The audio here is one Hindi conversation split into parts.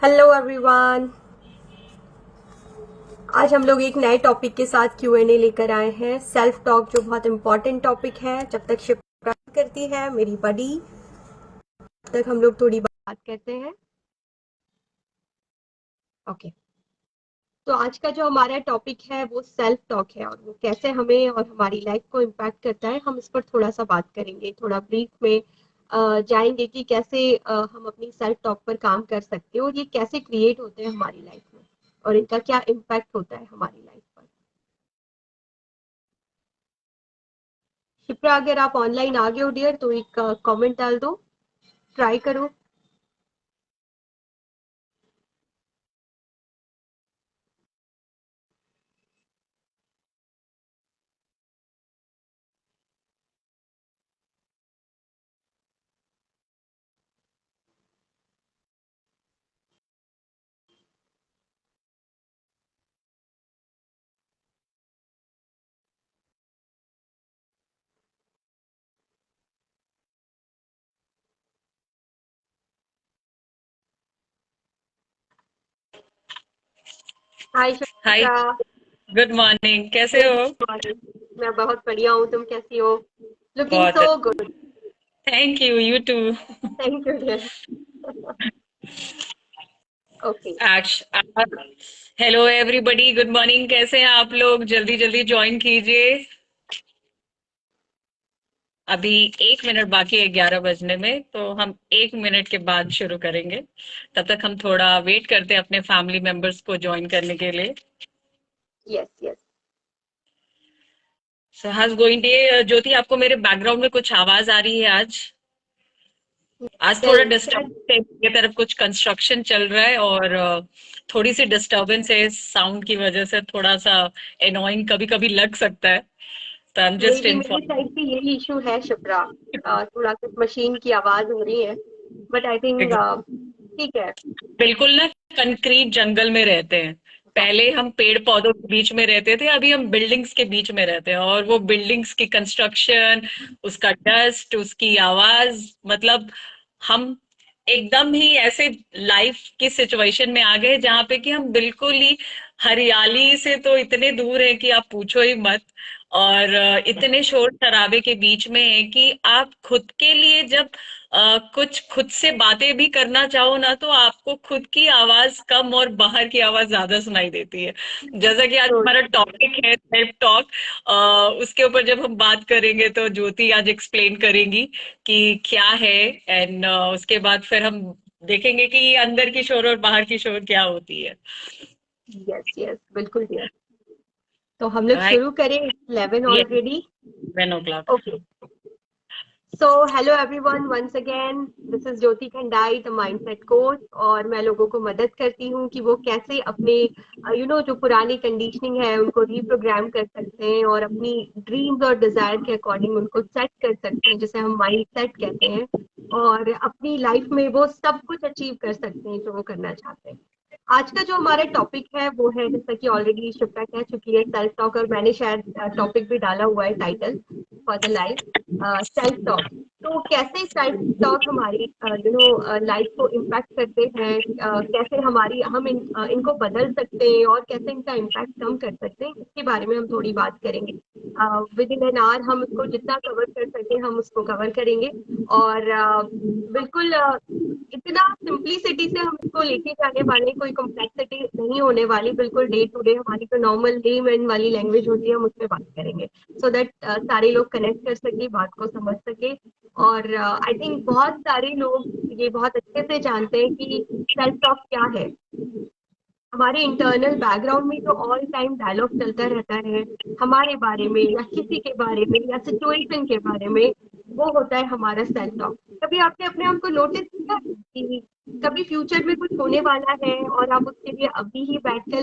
Hello everyone. आज हम लोग एक नए टॉपिक के साथ Q&A लेकर आए हैं। सेल्फ टॉक जो बहुत इम्पोर्टेंट टॉपिक है। जब तक शिप्रा करती है मेरी बड़ी, तब तक हम लोग थोड़ी बात करते हैं। ओके, तो आज का जो हमारा टॉपिक है वो सेल्फ टॉक है और वो कैसे हमें और हमारी लाइफ को इम्पैक्ट करता है। हम इस पर थोड़ा सा बात करेंगे, थोड़ा ब्रीफ में जाएंगे कि कैसे हम अपनी सेल्फ टॉक पर काम कर सकते हैं और ये कैसे क्रिएट होते हैं हमारी लाइफ में और इनका क्या इम्पैक्ट होता है हमारी लाइफ पर। शिप्रा, अगर आप ऑनलाइन आ गए हो डियर तो एक कमेंट डाल दो, ट्राई करो। Hi hi. Shipra. Good morning, कैसे गुड हो? मॉर्निंग। मैं बहुत बढ़िया हूँ, तुम कैसी हो? लुकिंग बहुत so good. Thank you, you too. Thank you dear. Okay. Hello everybody, good morning. कैसे हैं आप लोग? जल्दी जल्दी ज्वाइन कीजिए। अभी 1 मिनट बाकी है 11 बजने में, तो हम 1 मिनट के बाद शुरू करेंगे। तब तक हम थोड़ा वेट करते हैं अपने फैमिली मेंबर्स को ज्वाइन करने के लिए। Yes yes. So how's going day? Jyoti, आपको मेरे बैकग्राउंड में कुछ आवाज आ रही है आज? आज थोड़ा डिस्टर्ब की तरफ कुछ कंस्ट्रक्शन चल रहा है और थोड़ी सी डिस्टरबेंस है साउंड की वजह से, थोड़ा सा एनोइंग कभी कभी लग सकता है। तो आई एम मे जस्ट भी मेरी इन्फॉर्म। साइड पे यही इशू है शिप्रा। थोड़ा कुछ मशीन की आवाज हो रही है, बट आई थिंक ठीक है। बिल्कुल ना, कंक्रीट जंगल में रहते हैं। हाँ। पहले हम पेड़ पौधों के बीच में रहते थे, अभी हम बिल्डिंग्स के बीच में रहते हैं, और वो बिल्डिंग्स की कंस्ट्रक्शन, उसका डस्ट, उसकी आवाज, मतलब हम एकदम ही ऐसे लाइफ की सिचुएशन में आ गए जहां पे कि हम बिल्कुल ही हरियाली से तो इतने दूर है कि आप पूछो ही मत। और इतने शोर शराबे के बीच में है कि आप खुद के लिए जब कुछ खुद से बातें भी करना चाहो ना, तो आपको खुद की आवाज कम और बाहर की आवाज ज्यादा सुनाई देती है। जैसा कि आज तो हमारा टॉपिक है सेल्फ टॉक, उसके ऊपर जब हम बात करेंगे तो ज्योति आज एक्सप्लेन करेंगी कि क्या है। एंड उसके बाद फिर हम देखेंगे कि अंदर की शोर और बाहर की शोर क्या होती है। यस यस, बिल्कुल डियर। तो हम लोग राइट। शुरू करें? 11 ये already. 10 o'clock। Okay. So, hello everyone once again. This is Jyoti Khandai, the mindset coach, और मैं लोगों को मदद करती हूँ कि वो कैसे अपने जो पुरानी कंडीशनिंग है उनको रीप्रोग्राम कर सकते हैं और अपनी ड्रीम्स और डिजायर के अकॉर्डिंग उनको सेट कर सकते हैं, जिसे हम माइंड सेट कहते हैं, और अपनी लाइफ में वो सब कुछ अचीव कर सकते हैं जो वो करना चाहते हैं। आज का जो हमारा टॉपिक है वो है, जैसा कि ऑलरेडी शिप्रा कह चुकी है, सेल्फ टॉक, और मैंने शायद टॉपिक भी डाला हुआ है title for the life, self talk. तो कैसे सेल्फ टॉक हमारी लाइफ को इम्पैक्ट करते हैं, कैसे हमारी इनको बदल सकते हैं और कैसे इनका इम्पैक्ट कम कर सकते हैं, इसके बारे में हम थोड़ी बात करेंगे। विद इन एन आवर हम इसको जितना कवर कर सके हम उसको कवर करेंगे। और बिल्कुल इतना सिंप्लिसिटी से हम इसको लेके जाने वाले, कोई कॉम्प्लेक्सिटी नहीं होने वाली, बिल्कुल डे टू डे हमारी जो नॉर्मल लेमैन वाली लैंग्वेज होती है हम उसमें बात करेंगे, सो दैट सारे लोग कनेक्ट कर सके, बात को समझ सके। और आई थिंक बहुत सारे लोग ये बहुत अच्छे से जानते हैं कि सेल्फ टॉक क्या है। हमारे इंटरनल बैकग्राउंड में जो ऑल टाइम डायलॉग चलता रहता है हमारे बारे में या किसी के बारे में या सिचुएशन के बारे में, वो होता है हमारा सेल्फ टॉक। कभी आपने अपने आप को नोटिस किया कि कभी फ्यूचर में कुछ होने वाला है और आप उसके लिए अभी ही बैठकर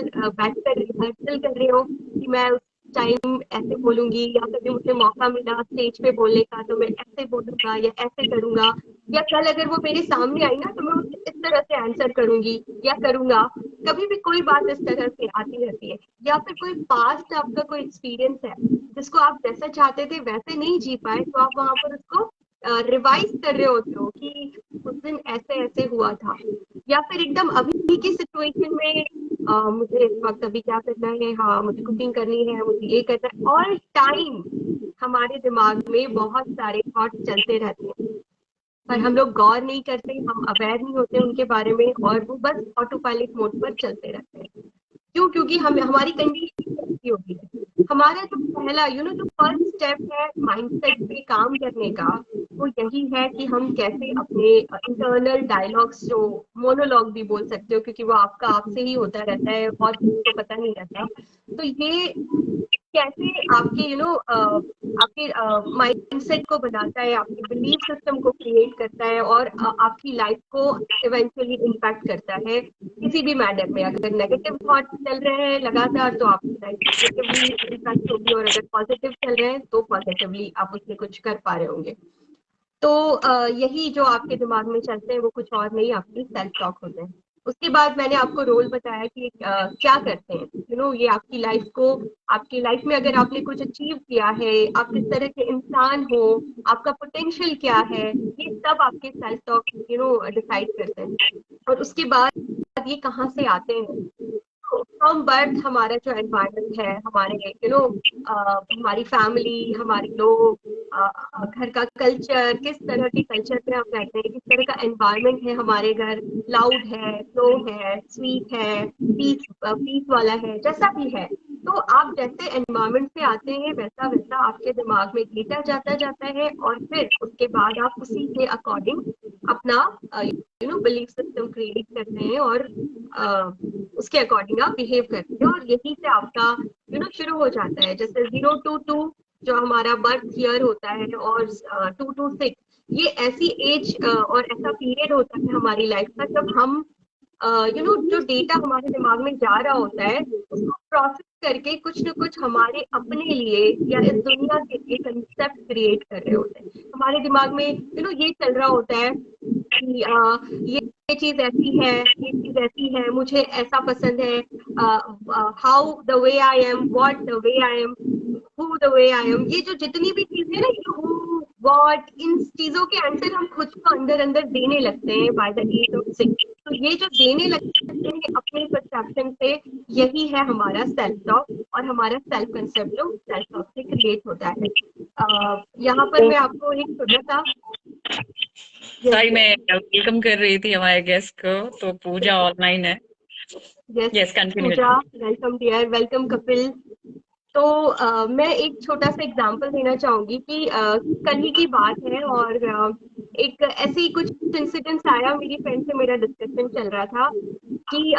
रिहर्सल कर रहे हो कि मैं उस टाइम ऐसे बोलूंगी, या कभी मुझे मौका मिला स्टेज पे बोलने का तो मैं ऐसे बोलूंगा या ऐसे करूंगा, या कल अगर वो मेरे सामने आई ना तो मैं उससे इस तरह से आंसर करूंगी या करूंगा। कभी भी कोई बात इस तरह से आती रहती है, या फिर कोई पास्ट आपका कोई एक्सपीरियंस है जिसको आप जैसा चाहते थे वैसे नहीं जी पाए, तो आप वहां पर उसको रिवाइज कर रहे होते हो कि उस दिन ऐसे ऐसे हुआ था, या फिर एकदम अभी अभी की सिचुएशन में मुझे इस वक्त अभी क्या करना है, हाँ मुझे कुकिंग करनी है, मुझे ये करना है, ऑल टाइम हमारे दिमाग में बहुत सारे थॉट चलते रहते हैं, पर हम लोग गौर नहीं करते, हम अवेयर नहीं होते उनके बारे में, और वो बस ऑटो पायलट मोड पर चलते रहते हैं। क्यों? क्योंकि हम हमारी कंडीशन ऐसी होती है। हमारा जो पहला जो फर्स्ट स्टेप है माइंडसेट पे काम करने का, वो यही है कि हम कैसे अपने इंटरनल डायलॉग्स, जो मोनोलॉग भी बोल सकते हो, क्योंकि वो आपका आपसे ही होता रहता है और किसी को पता नहीं रहता, तो ये कैसे आपके आपके माइंडसेट को बनाता है, आपके बिलीफ सिस्टम को क्रिएट करता है, और आपकी लाइफ को इवेंचुअली इम्पैक्ट करता है किसी भी मैटर में। अगर नेगेटिव थॉट चल रहे हैं लगातार तो आपकी लाइफ नेगेटिवली इम्पैक्ट होगी, और अगर पॉजिटिव चल रहे हैं तो पॉजिटिवली आप उसमें कुछ कर पा रहे होंगे। तो यही जो आपके दिमाग में चलते हैं वो कुछ और नहीं, आपकी सेल्फ टॉक होते हैं। उसके बाद मैंने आपको रोल बताया कि क्या करते हैं, ये आपकी लाइफ को, आपकी लाइफ में अगर आपने कुछ अचीव किया है, आप किस तरह के इंसान हो, आपका पोटेंशियल क्या है, ये सब आपके सेल्फ टॉक डिसाइड करते हैं। और उसके बाद ये कहाँ से आते हैं? फ्रॉम बर्थ हमारा जो एनवायरनमेंट है, हमारे हमारी फैमिली, हमारे लोग, घर का कल्चर, किस तरह के कल्चर में हम रहते हैं, किस तरह का एनवायरनमेंट है हमारे घर, लाउड है, स्लो है, स्वीट है, पीस वाला है, जैसा भी है। तो आप जैसे एनवायरनमेंट से आते हैं वैसा वैसा आपके दिमाग में डेटा जाता है, और फिर उसके बाद आप उसी के अकॉर्डिंग अपना बिलीफ सिस्टम क्रिएट करते हैं, और उसके अकॉर्डिंग आप बिहेव करते हैं, और यही से आपका शुरू हो जाता है। जैसे 0 to 2 जो हमारा बर्थ ईयर होता है, और 2 to 6 ये ऐसी एज और ऐसा पीरियड होता है हमारी लाइफ का, जब हम जो डेटा हमारे दिमाग में जा रहा होता है उसको प्रोसेस करके कुछ न कुछ हमारे अपने लिए या इस दुनिया के लिए कंसेप्ट क्रिएट कर रहे होते हैं। हमारे दिमाग में ये चल रहा होता है कि ये चीज ऐसी है, ये चीज ऐसी है, मुझे ऐसा पसंद है, how the way I am, what the way I am, who the way I am, ये जो जितनी भी चीजें ना, हु व्हाट, इन चीजों के आंसर हम खुद को अंदर अंदर देने लगते हैं बाय द एज ऑफ 6। तो ये जो देने लगते हैं अपने परसेप्शन से, यही है हमारा सेल्फ टॉक, और हमारा सेल्फ कंसेप्ट जो सेल्फ टॉक से क्रिएट होता है। यहाँ पर मैं आपको एक छोटा सा सॉरी, मैं वेलकम कर रही थी हमारे गेस्ट को, तो पूजा ऑनलाइन है। Yes, continue. Pooja, welcome dear, welcome Kapil. तो मैं एक छोटा सा एग्जांपल देना चाहूंगी कि कल ही की बात है, और एक ऐसे ही कुछ इंसिडेंट्स आया, मेरी फ्रेंड से मेरा डिस्कशन चल रहा था कि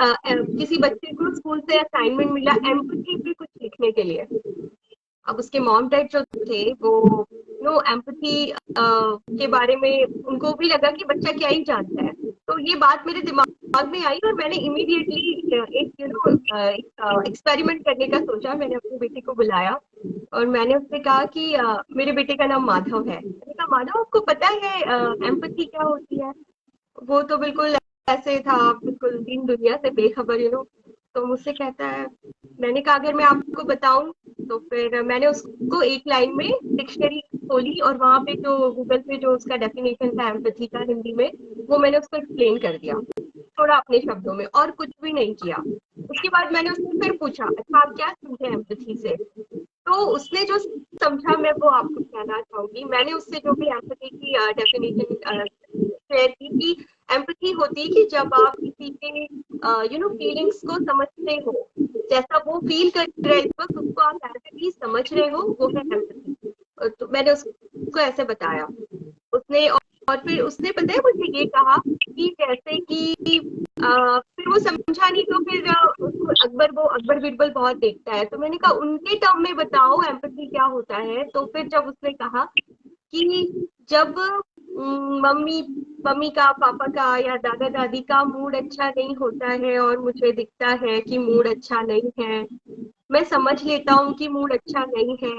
किसी बच्चे को स्कूल से असाइनमेंट मिला एम्पैथी पे कुछ लिखने के लिए। अब उसके मॉम डैड जो थे वो एम्पैथी के बारे में उनको भी लगा कि बच्चा क्या ही जानता है। तो ये बात मेरे दिमाग में आई, और मैंने इमीडिएटली एक एक्सपेरिमेंट करने का सोचा। मैंने अपने बेटे को बुलाया और मैंने उससे कहा कि मेरे बेटे का नाम माधव है। मैंने कहा, माधव आपको पता है एम्पैथी क्या होती है? वो तो बिल्कुल ऐसे था, बिल्कुल दीन दुनिया से बेखबर तो मुझसे कहता है, मैंने कहा अगर मैं आपको बताऊं, तो फिर मैंने उसको एक लाइन में डिक्शनरी खोली, और वहां पे जो गूगल पे जो उसका डेफिनेशन था एम्पैथी का हिंदी में, वो मैंने उसको एक्सप्लेन कर दिया थोड़ा अपने शब्दों में, और कुछ भी नहीं किया। उसके बाद मैंने उससे फिर पूछा, अच्छा आप क्या समझे एम्पैथी से? तो उसने जो समझा मैं वो आपको कहना चाहूंगी। मैंने उससे जो भी एम्पैथी की डेफिनेशन शेयर की कि एम्पैथी होती है कि जब आप किसी के फीलिंग्स को समझते हो, जैसा वो फील कर रहे हैं इस वक्त, उसको आप एम्पैथी समझ रहे हो, वो है एम्पैथी। तो मैंने उसको ऐसे बताया। उसने और फिर उसने पता है मुझे ये कहा कि जैसे कि फिर वो समझा नहीं, तो फिर उसको अकबर बिरबल बहुत देखता है, तो मैंने कहा उनके टर्म में बताओ एम्पैथी क्या होता है। तो फिर जब उसने कहा कि जब मम्मी का, पापा का या दादा दादी का मूड अच्छा नहीं होता है, और मुझे दिखता है कि मूड अच्छा नहीं है, मैं समझ लेता हूँ कि मूड अच्छा नहीं है,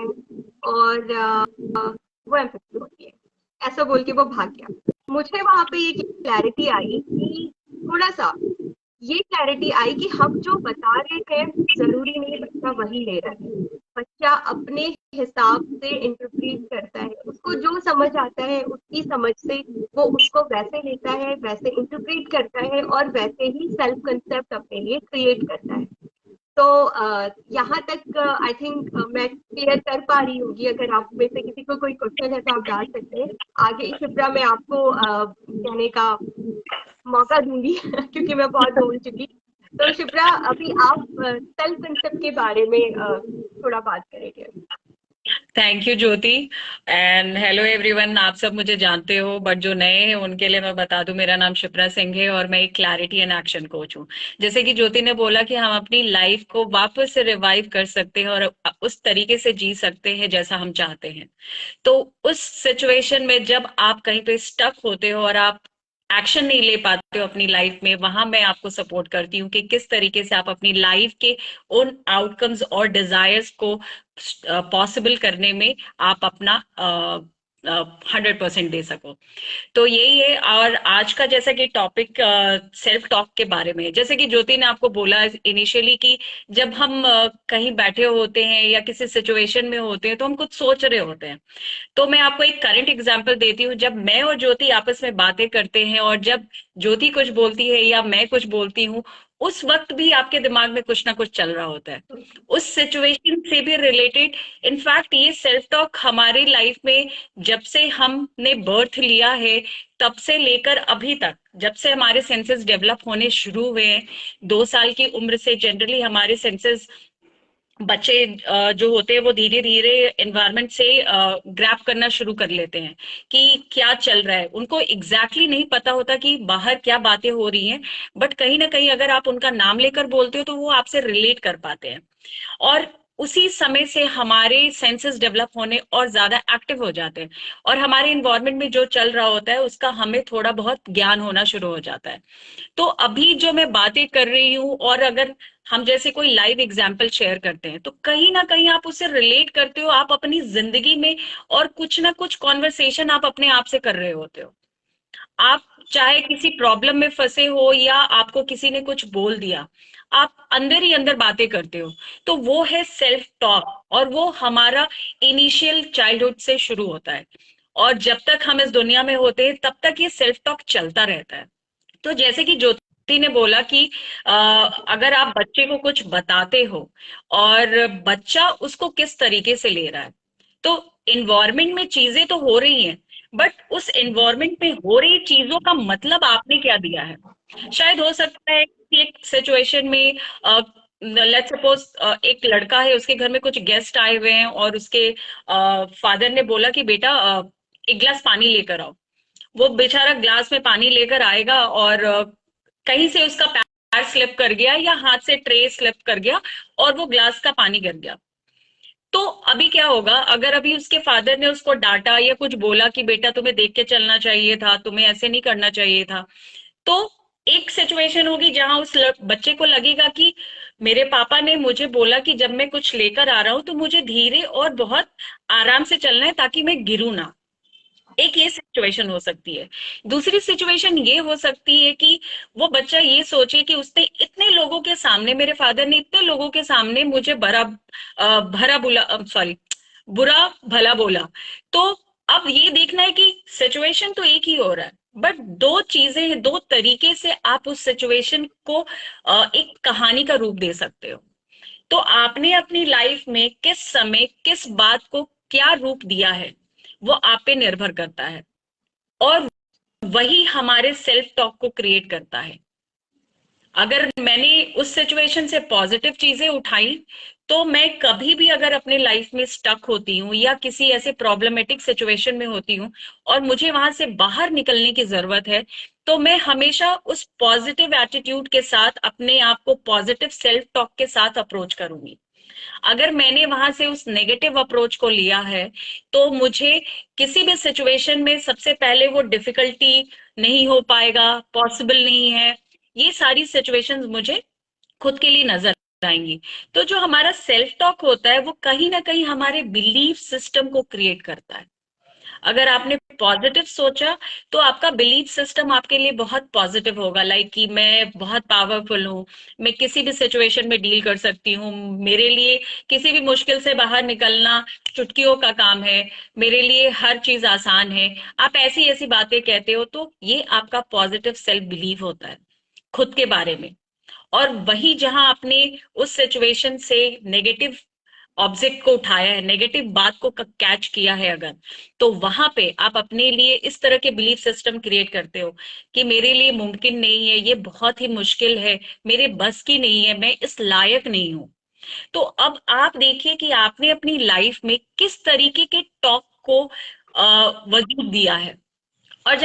और वो एम्पैथी होती है। ऐसा बोल के वो भाग गया। मुझे वहां पे ये क्लैरिटी आई कि थोड़ा सा ये क्लैरिटी आई कि हम जो बता रहे हैं जरूरी नहीं बच्चा वही ले रहा है। बच्चा अपने हिसाब से इंटरप्रेट करता है, उसको जो समझ आता है उसकी समझ से वो उसको वैसे लेता है, वैसे इंटरप्रेट करता है और वैसे ही सेल्फ कंसेप्ट अपने लिए क्रिएट करता है। तो यहाँ तक आई थिंक मैं क्लियर कर पा रही होगी। अगर आप में से किसी को कोई क्वेश्चन है तो आप डाल सकते हैं। आगे शिप्रा मैं आपको कहने का मौका दूंगी क्योंकि मैं बहुत बोल चुकी। तो शिप्रा अभी आप सेल्फ कंसेप्ट के बारे में थोड़ा बात करेंगे। Thank you Jyoti and hello everyone. आप सब मुझे जानते हो बट जो नए हैं उनके लिए मैं बता दूं, मेरा नाम शिप्रा सिंह है और मैं एक क्लैरिटी एंड एक्शन कोच हूँ। जैसे कि ज्योति ने बोला कि हम अपनी लाइफ को वापस से रिवाइव कर सकते हैं और उस तरीके से जी सकते हैं जैसा हम चाहते हैं। तो उस सिचुएशन में जब आप कहीं पे स्टक होते हो और आप एक्शन नहीं ले पाते हो अपनी लाइफ में, वहां मैं आपको सपोर्ट करती हूँ कि किस तरीके से आप अपनी लाइफ के उन आउटकम्स और डिजायर्स को पॉसिबल करने में आप अपना 100% दे सको। तो यही है। और आज का जैसा कि टॉपिक सेल्फ टॉक के बारे में है, जैसे कि ज्योति ने आपको बोला इनिशियली कि जब हम कहीं बैठे होते हैं या किसी सिचुएशन में होते हैं तो हम कुछ सोच रहे होते हैं। तो मैं आपको एक करंट एग्जांपल देती हूँ। जब मैं और ज्योति आपस में बातें करते हैं और जब ज्योति कुछ बोलती है या मैं कुछ बोलती हूँ, उस वक्त भी आपके दिमाग में कुछ ना कुछ चल रहा होता है उस सिचुएशन से भी रिलेटेड। इनफैक्ट ये सेल्फ टॉक हमारी लाइफ में जब से हमने बर्थ लिया है तब से लेकर अभी तक, जब से हमारे सेंसेस डेवलप होने शुरू हुए हैं, 2 साल की उम्र से जनरली हमारे सेंसेस बच्चे जो होते हैं वो धीरे धीरे एनवायरनमेंट से ग्रैप करना शुरू कर लेते हैं कि क्या चल रहा है। उनको एग्जैक्टली नहीं पता होता कि बाहर क्या बातें हो रही हैं, बट कहीं ना कहीं अगर आप उनका नाम लेकर बोलते हो तो वो आपसे रिलेट कर पाते हैं। और उसी समय से हमारे सेंसेस डेवलप होने और ज्यादा एक्टिव हो जाते हैं और हमारे इन्वायरमेंट में जो चल रहा होता है उसका हमें थोड़ा बहुत ज्ञान होना शुरू हो जाता है। तो अभी जो मैं बातें कर रही हूँ, और अगर हम जैसे कोई लाइव एग्जाम्पल शेयर करते हैं तो कहीं ना कहीं आप उससे रिलेट करते हो, आप अपनी जिंदगी में और कुछ ना कुछ कॉन्वर्सेशन आप अपने आप से कर रहे होते हो। आप चाहे किसी प्रॉब्लम में फंसे हो या आपको किसी ने कुछ बोल दिया, आप अंदर ही अंदर बातें करते हो। तो वो है सेल्फ टॉक और वो हमारा इनिशियल चाइल्डहुड से शुरू होता है और जब तक हम इस दुनिया में होते हैं तब तक ये सेल्फ टॉक चलता रहता है। तो जैसे कि ज्योति ने बोला कि अगर आप बच्चे को कुछ बताते हो और बच्चा उसको किस तरीके से ले रहा है, तो इन्वायरमेंट में चीजें तो हो रही हैं, बट उस एनवायरमेंट में हो रही चीजों का मतलब आपने क्या दिया है। शायद हो सकता है कि एक सिचुएशन में लेट्स सपोज एक लड़का है, उसके घर में कुछ गेस्ट आए हुए हैं और उसके फादर ने बोला कि बेटा एक गिलास पानी लेकर आओ। वो बेचारा ग्लास में पानी लेकर आएगा और कहीं से उसका पैर स्लिप कर गया या हाथ से ट्रे स्लिप कर गया और वो ग्लास का पानी गिर गया। तो अभी क्या होगा, अगर अभी उसके फादर ने उसको डांटा या कुछ बोला कि बेटा तुम्हें देख के चलना चाहिए था, तुम्हें ऐसे नहीं करना चाहिए था, तो एक सिचुएशन होगी जहां उस बच्चे को लगेगा कि मेरे पापा ने मुझे बोला कि जब मैं कुछ लेकर आ रहा हूं तो मुझे धीरे और बहुत आराम से चलना है ताकि मैं गिरूं ना। एक ये सिचुएशन हो सकती है। दूसरी सिचुएशन ये हो सकती है कि वो बच्चा ये सोचे कि उसने इतने लोगों के सामने, मेरे फादर ने इतने लोगों के सामने मुझे भरा बुला सॉरी बुरा भला बोला। तो अब ये देखना है कि सिचुएशन तो एक ही हो रहा है, बट दो चीजें हैं, दो तरीके से आप उस सिचुएशन को एक कहानी का रूप दे सकते हो। तो आपने अपनी लाइफ में किस समय किस बात को क्या रूप दिया है वो आप पे निर्भर करता है और वही हमारे सेल्फ टॉक को क्रिएट करता है। अगर मैंने उस सिचुएशन से पॉजिटिव चीजें उठाई तो मैं कभी भी अगर अपने लाइफ में स्टक होती हूँ या किसी ऐसे प्रॉब्लमेटिक सिचुएशन में होती हूँ और मुझे वहां से बाहर निकलने की जरूरत है, तो मैं हमेशा उस पॉजिटिव एटीट्यूड के साथ अपने आप को पॉजिटिव सेल्फ टॉक के साथ अप्रोच करूंगी। अगर मैंने वहां से उस नेगेटिव अप्रोच को लिया है तो मुझे किसी भी सिचुएशन में सबसे पहले वो डिफिकल्टी नहीं हो पाएगा, पॉसिबल नहीं है। ये सारी सिचुएशंस मुझे खुद के लिए नजर आएंगी। तो जो हमारा सेल्फ टॉक होता है वो कहीं ना कहीं हमारे बिलीफ सिस्टम को क्रिएट करता है। अगर आपने पॉजिटिव सोचा तो आपका बिलीफ सिस्टम आपके लिए बहुत पॉजिटिव होगा, लाइक कि मैं बहुत पावरफुल हूँ, मैं किसी भी सिचुएशन में डील कर सकती हूँ, मेरे लिए किसी भी मुश्किल से बाहर निकलना चुटकियों का काम है, मेरे लिए हर चीज आसान है। आप ऐसी ऐसी बातें कहते हो तो ये आपका पॉजिटिव सेल्फ बिलीव होता है खुद के बारे में। और वही जहां आपने उस सिचुएशन से नेगेटिव ऑब्जेक्ट को उठाया है, नेगेटिव बात को कैच किया है अगर, तो वहां पे आप अपने लिए इस तरह के बिलीफ सिस्टम क्रिएट करते हो कि मेरे लिए मुमकिन नहीं है, ये बहुत ही मुश्किल है, मेरे बस की नहीं है, मैं इस लायक नहीं हूं। तो अब आप देखिए कि आपने अपनी लाइफ में किस तरीके के टॉक को वजूद दिया है। और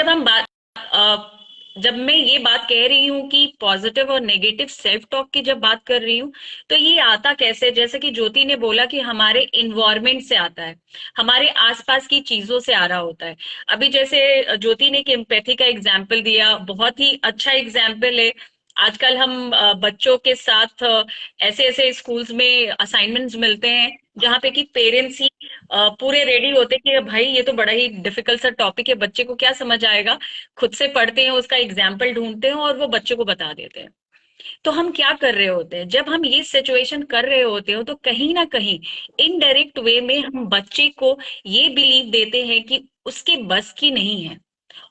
जब मैं ये बात कह रही हूँ कि पॉजिटिव और नेगेटिव सेल्फ टॉक की जब बात कर रही हूँ, तो ये आता कैसे, जैसे कि ज्योति ने बोला कि हमारे इन्वायरमेंट से आता है, हमारे आसपास की चीजों से आ रहा होता है। अभी जैसे ज्योति ने एक एम्पैथी का एग्जाम्पल दिया, बहुत ही अच्छा एग्जाम्पल है। आजकल हम बच्चों के साथ ऐसे ऐसे स्कूल्स में असाइनमेंट्स मिलते हैं जहाँ पे कि पेरेंट्स ही पूरे रेडी होते कि भाई ये तो बड़ा ही डिफिकल्ट सा टॉपिक है, बच्चे को क्या समझ आएगा, खुद से पढ़ते हैं, उसका एग्जाम्पल ढूंढते हैं और वो बच्चे को बता देते हैं। तो हम क्या कर रहे होते हैं जब हम ये सिचुएशन कर रहे होते हो, तो कहीं ना कहीं इनडायरेक्ट वे में हम बच्चे को ये बिलीव देते हैं कि उसके बस की नहीं है,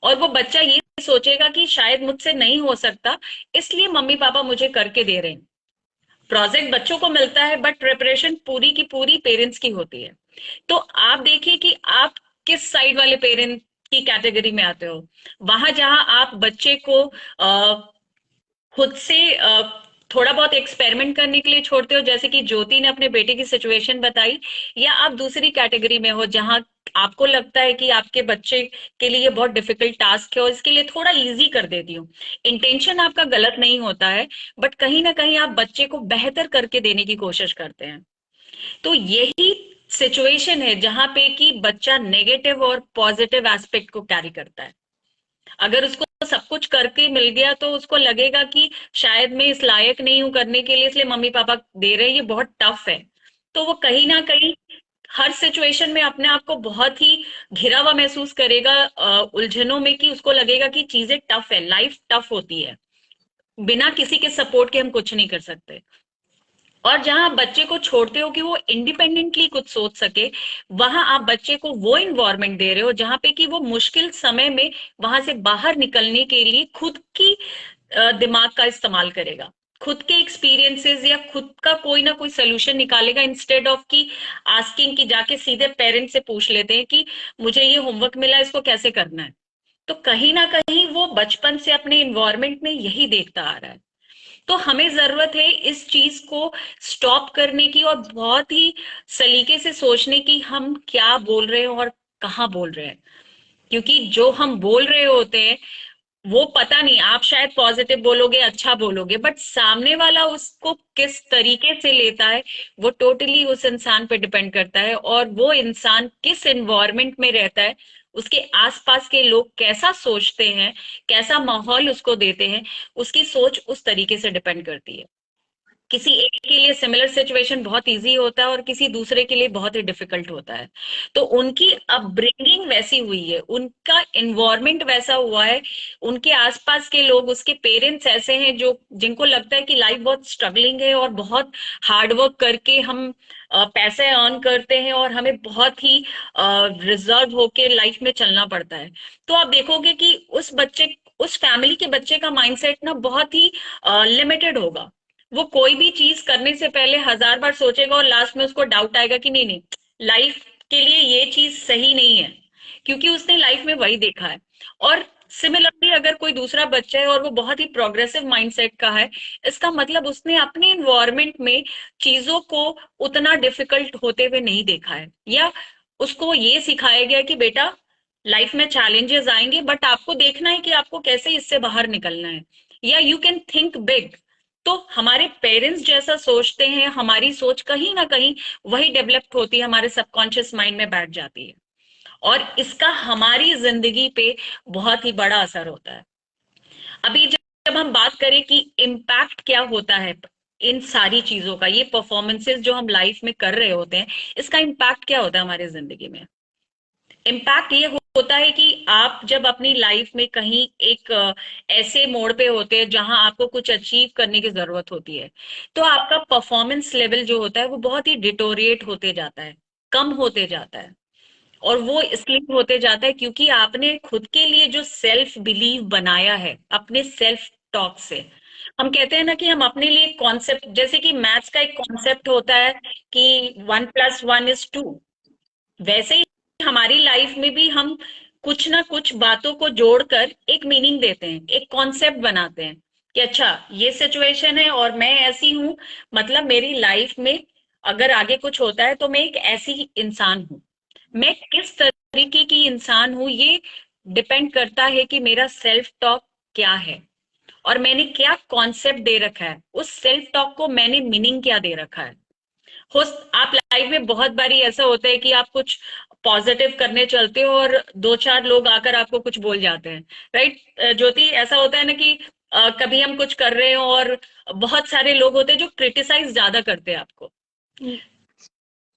और वो बच्चा ये सोचेगा कि शायद मुझसे नहीं हो सकता, इसलिए मम्मी पापा मुझे करके दे रहे हैं। प्रोजेक्ट बच्चों को मिलता है बट प्रिपरेशन पूरी की पूरी पेरेंट्स की होती है। तो आप देखिए कि आप किस साइड वाले पेरेंट की कैटेगरी में आते हो, वहां जहां आप बच्चे को खुद से थोड़ा बहुत एक्सपेरिमेंट करने के लिए छोड़ते हो, जैसे कि ज्योति ने अपने बेटे की सिचुएशन बताई, या आप दूसरी कैटेगरी में हो जहां आपको लगता है कि आपके बच्चे के लिए बहुत डिफिकल्ट टास्क है और इसके लिए थोड़ा इजी कर देती हूँ। इंटेंशन आपका गलत नहीं होता है, बट कहीं ना कहीं आप बच्चे को बेहतर करके देने की कोशिश करते हैं। तो यही सिचुएशन है जहां पे कि बच्चा नेगेटिव और पॉजिटिव एस्पेक्ट को कैरी करता है। अगर उसको सब कुछ करके मिल गया तो उसको लगेगा कि शायद मैं इस लायक नहीं हूं करने के लिए, इसलिए मम्मी पापा दे रहे हैं, ये बहुत टफ है। तो वो कहीं ना कहीं हर सिचुएशन में अपने आप को बहुत ही घिरा हुआ महसूस करेगा, उलझनों में, कि उसको लगेगा कि चीजें टफ है, लाइफ टफ होती है, बिना किसी के सपोर्ट के हम कुछ नहीं कर सकते। और जहां आप बच्चे को छोड़ते हो कि वो इंडिपेंडेंटली कुछ सोच सके, वहां आप बच्चे को वो इन्वायरमेंट दे रहे हो जहां पे कि वो मुश्किल समय में वहां से बाहर निकलने के लिए खुद की दिमाग का इस्तेमाल करेगा, खुद के एक्सपीरियंसेस या खुद का कोई ना कोई सोल्यूशन निकालेगा, इंस्टेड ऑफ की आस्किंग की जाके सीधे पेरेंट्स से पूछ लेते हैं कि मुझे ये होमवर्क मिला, इसको कैसे करना है। तो कहीं ना कहीं वो बचपन से अपने इन्वायरमेंट में यही देखता आ रहा है। तो हमें जरूरत है इस चीज को स्टॉप करने की और बहुत ही सलीके से सोचने की, हम क्या बोल रहे हैं और कहाँ बोल रहे हैं। क्योंकि जो हम बोल रहे होते हैं वो पता नहीं, आप शायद पॉजिटिव बोलोगे, अच्छा बोलोगे, बट सामने वाला उसको किस तरीके से लेता है वो टोटली उस इंसान पे डिपेंड करता है, और वो इंसान किस एनवायरनमेंट में रहता है, उसके आसपास के लोग कैसा सोचते हैं, कैसा माहौल उसको देते हैं, उसकी सोच उस तरीके से डिपेंड करती है। किसी एक के लिए सिमिलर सिचुएशन बहुत इजी होता है और किसी दूसरे के लिए बहुत ही डिफिकल्ट होता है। तो उनकी अपब्रिंगिंग वैसी हुई है, उनका इन्वायरमेंट वैसा हुआ है, उनके आसपास के लोग, उसके पेरेंट्स ऐसे हैं जो जिनको लगता है कि लाइफ बहुत स्ट्रगलिंग है और बहुत हार्डवर्क करके हम पैसे अर्न करते हैं और हमें बहुत ही रिजर्व होके लाइफ में चलना पड़ता है। तो आप देखोगे कि उस फैमिली के बच्चे का माइंडसेट ना बहुत ही लिमिटेड होगा। वो कोई भी चीज करने से पहले हजार बार सोचेगा और लास्ट में उसको डाउट आएगा कि नहीं नहीं, लाइफ के लिए ये चीज सही नहीं है, क्योंकि उसने लाइफ में वही देखा है। और सिमिलरली अगर कोई दूसरा बच्चा है और वो बहुत ही प्रोग्रेसिव माइंडसेट का है, इसका मतलब उसने अपने इन्वायरमेंट में चीजों को उतना डिफिकल्ट होते हुए नहीं देखा है, या उसको ये सिखाया गया कि बेटा लाइफ में चैलेंजेस आएंगे बट आपको देखना है कि आपको कैसे इससे बाहर निकलना है, या यू कैन थिंक बिग। तो हमारे पेरेंट्स जैसा सोचते हैं, हमारी सोच कहीं ना कहीं वही डेवलप होती है, हमारे सबकॉन्शियस माइंड में बैठ जाती है, और इसका हमारी जिंदगी पे बहुत ही बड़ा असर होता है। अभी जब हम बात करें कि इम्पैक्ट क्या होता है इन सारी चीजों का, ये परफॉर्मेंसेस जो हम लाइफ में कर रहे होते हैं, इसका इम्पैक्ट क्या होता है हमारी जिंदगी में। इम्पैक्ट ये होता है कि आप जब अपनी लाइफ में कहीं एक ऐसे मोड़ पे होते हैं जहां आपको कुछ अचीव करने की जरूरत होती है, तो आपका परफॉर्मेंस लेवल जो होता है वो बहुत ही डिटोरिएट होते जाता है, कम होते जाता है। और वो इसलिए होते जाता है क्योंकि आपने खुद के लिए जो सेल्फ बिलीव बनाया है अपने सेल्फ टॉक से। हम कहते हैं ना कि हम अपने लिए कॉन्सेप्ट, जैसे कि मैथ्स का एक कॉन्सेप्ट होता है कि 1+1 is 2, वैसे ही हमारी लाइफ में भी हम कुछ ना कुछ बातों को जोड़कर एक मीनिंग देते हैं, एक कॉन्सेप्ट बनाते हैं कि अच्छा ये सिचुएशन है और मैं ऐसी हूं, मतलब मेरी लाइफ में अगर आगे कुछ होता है तो मैं एक ऐसी इंसान हूं। मैं किस तरीके की इंसान हूं ये डिपेंड करता है कि मेरा सेल्फ टॉक क्या है और मैंने क्या कॉन्सेप्ट दे रखा है, उस सेल्फ टॉक को मैंने मीनिंग क्या दे रखा है। हो आप लाइफ में बहुत बारी ऐसा होता है कि आप कुछ पॉजिटिव करने चलते हो और दो चार लोग आकर आपको कुछ बोल जाते हैं, राइट ज्योति? ऐसा होता है ना कि कभी हम कुछ कर रहे हो और बहुत सारे लोग होते हैं जो क्रिटिसाइज ज्यादा करते हैं आपको।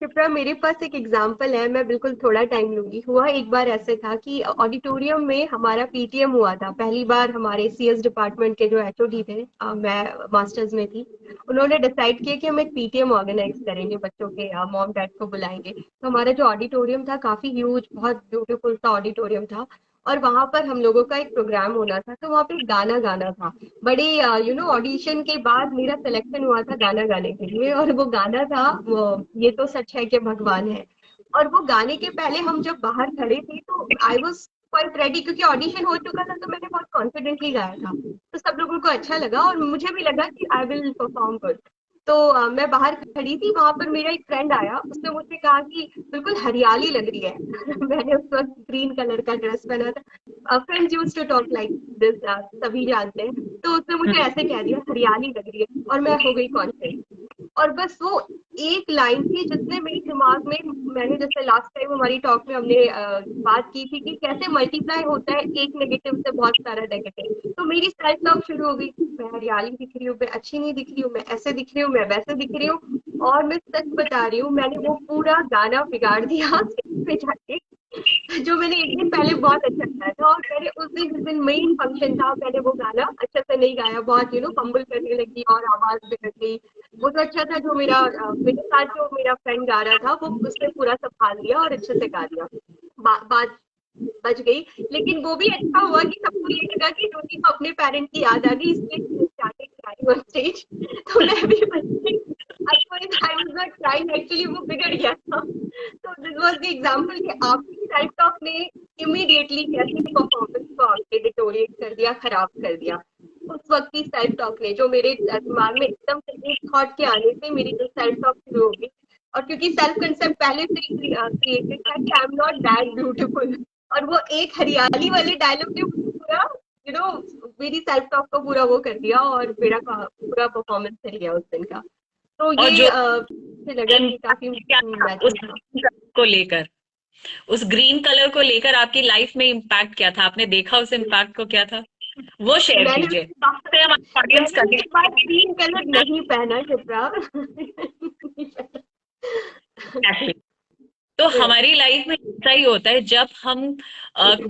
शिप्रा, मेरे पास एक एग्जाम्पल है, मैं बिल्कुल थोड़ा टाइम लूंगी। हुआ एक बार ऐसे था कि ऑडिटोरियम में हमारा पीटीएम हुआ था पहली बार। हमारे सीएस डिपार्टमेंट के जो एचओडी थे, मैं मास्टर्स में थी, उन्होंने डिसाइड किया कि हम एक पीटीएम ऑर्गेनाइज करेंगे, बच्चों के मॉम डैड को बुलाएंगे। तो हमारा जो ऑडिटोरियम था काफी ह्यूज, बहुत ब्यूटीफुल सा ऑडिटोरियम था, और वहां पर हम लोगों का एक प्रोग्राम होना था। तो वहां पे गाना गाना था। बड़ी ऑडिशन के बाद मेरा सिलेक्शन हुआ था गाना गाने के लिए, और वो गाना था वो, ये तो सच है कि भगवान है। और वो गाने के पहले हम जब बाहर खड़े थे तो आई वॉज क्वाइट रेडी, क्योंकि ऑडिशन हो चुका था, तो मैंने बहुत कॉन्फिडेंटली गाया था। तो सब लोगों को अच्छा लगा और मुझे भी लगा कि आई विल परफॉर्म गुड। तो मैं बाहर खड़ी थी, वहां पर मेरा एक फ्रेंड आया, उसने मुझसे कहा कि बिल्कुल हरियाली लग रही है। मैंने उस वक्त ग्रीन कलर का ड्रेस पहना था। Friends used to talk like this, सभी जानते हैं। तो उसने मुझे ऐसे कह दिया हरियाली लग रही है, और मैं हो गई कॉन्फिडेंट। और बस वो एक लाइन थी जिसने मेरे दिमाग में, मैंने जैसे लास्ट टाइम हमारी टॉक में हमने बात की थी कि कैसे मल्टीप्लाई होता है एक नेगेटिव से बहुत सारा नेगेटिव, तो मेरी सेल्फ टॉक शुरू हो गई। मैं हरियाली दिख रही हूँ, मैं अच्छी नहीं दिख रही हूँ, मैं ऐसे दिख रही हूँ, मैं वैसे दिख रही हूँ। और मैं सच बता रही हूँ, मैंने वो पूरा गाना बिगाड़ दिया स्टेज पे जाके। जो मैंने एक दिन पहले बहुत अच्छा गाया था, और मैंने उस दिन, जिस दिन मेन फंक्शन था, मैंने वो गाना अच्छे से नहीं गाया, बहुत फंबल करने लगी और आवाज बिगड़ गई। वो तो अच्छा था जो मेरे साथ जो मेरा फ्रेंड गा रहा था, वो उसने पूरा संभाल लिया और अच्छे से गा दिया, बात बच गई। लेकिन वो भी अच्छा हुआ कि सबको ये लगा कि ज्योति को अपने पेरेंट की याद आ गई, इसलिए स्टार्टिंग ऑन स्टेज। तो मैं भी बच गई। I was not crying, actually वो बिगड़ गया था। तो दिस वाज द एग्जांपल कि आपकी सेल्फ टॉक ने इमीडिएटली कैसी परफॉर्मेंस को आपके डिटोरिएट कर दिया, खराब कर दिया। उस वक्त की सेल्फ टॉक ने, जो मेरे दिमाग में एकदम से एक थॉट के आने से मेरी जो सेल्फ टॉक शुरू हो गई। और क्योंकि सेल्फ कंसेप्ट पहले से ही क्रिएटेड था कि I am not that beautiful, और वो एक हरियाली वाले डायलॉग ने पूरा मेरी सेल्फ टॉक को पूरा वो कर दिया, और मेरा पूरा परफॉर्मेंस चल गया उस दिन का। तो और ये जो मुझे लगा कि काफी क्या था उस मैचिंग था। को लेकर, उस ग्रीन कलर को लेकर आपकी लाइफ में इम्पैक्ट क्या था? आपने देखा उस इम्पैक्ट को क्या था, वो शेयर मैंने कीजिए, उसके बाद उससे हमारे ऑडियंस मैंने उसके बाद ग्रीन कलर नहीं पहना, शिप्रा। का। तो हमारी लाइफ में ऐसा ही होता है जब हम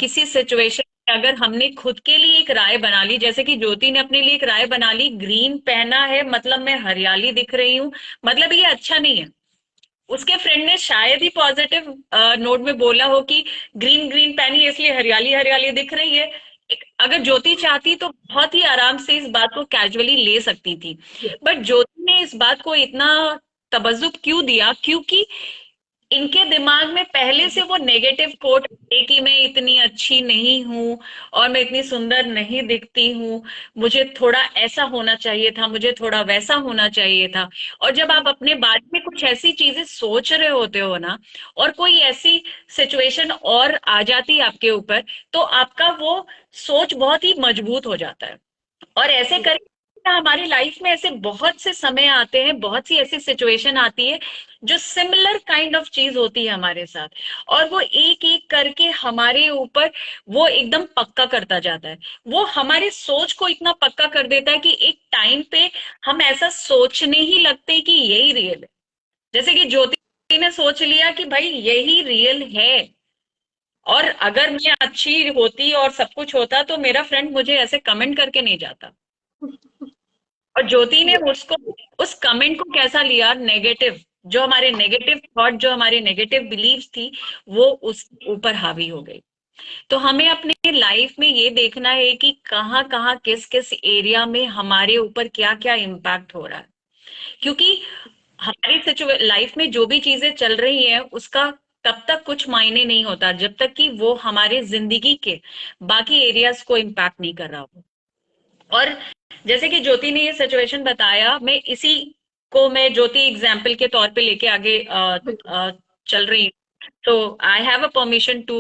किसी सिचुएशन में, अगर हमने खुद के लिए एक राय बना ली, जैसे कि ज्योति ने अपने लिए एक राय बना ली, ग्रीन पहना है मतलब मैं हरियाली दिख रही हूँ, मतलब ये अच्छा नहीं है। उसके फ्रेंड ने शायद ही पॉजिटिव नोट में बोला हो कि ग्रीन ग्रीन पहनी है इसलिए हरियाली हरियाली दिख रही है। अगर ज्योति चाहती तो बहुत ही आराम से इस बात को कैजुअली ले सकती थी, बट ज्योति ने इस बात को इतना तबज्जुब क्यों दिया? क्योंकि इनके दिमाग में पहले से वो नेगेटिव कोट है कि मैं इतनी अच्छी नहीं हूं और मैं इतनी सुंदर नहीं दिखती हूँ, मुझे थोड़ा ऐसा होना चाहिए था, मुझे थोड़ा वैसा होना चाहिए था। और जब आप अपने बारे में कुछ ऐसी चीजें सोच रहे होते हो ना, और कोई ऐसी सिचुएशन और आ जाती है आपके ऊपर, तो आपका वो सोच बहुत ही मजबूत हो जाता है। और ऐसे करके हमारी लाइफ में ऐसे बहुत से समय आते हैं, बहुत सी ऐसी सिचुएशन आती है जो सिमिलर काइंड ऑफ चीज होती है हमारे साथ, और वो एक एक करके हमारे ऊपर वो एकदम पक्का करता जाता है। वो हमारी सोच को इतना पक्का कर देता है कि एक टाइम पे हम ऐसा सोचने ही लगते हैं कि यही रियल है। जैसे कि ज्योति ने सोच लिया कि भाई यही रियल है, और अगर मैं अच्छी होती और सब कुछ होता तो मेरा फ्रेंड मुझे ऐसे कमेंट करके नहीं जाता। और ज्योति ने उसको, उस कमेंट को कैसा लिया, नेगेटिव, जो हमारे नेगेटिव थॉट, जो हमारे नेगेटिव बिलीव्स थी, वो उस ऊपर हावी हो गई। तो हमें अपने लाइफ में ये देखना है कि कहाँ कहाँ किस किस एरिया में हमारे ऊपर क्या क्या इम्पैक्ट हो रहा है। क्योंकि हमारी लाइफ में जो भी चीजें चल रही हैं उसका तब तक कुछ मायने नहीं होता जब तक कि वो हमारे जिंदगी के बाकी एरियाज को इम्पैक्ट नहीं कर रहा हो। और जैसे कि ज्योति ने ये सिचुएशन बताया, मैं इसी को मैं ज्योति एग्जाम्पल के तौर पे लेके आगे बिल्कुल। चल रही हूँ। तो I have a permission to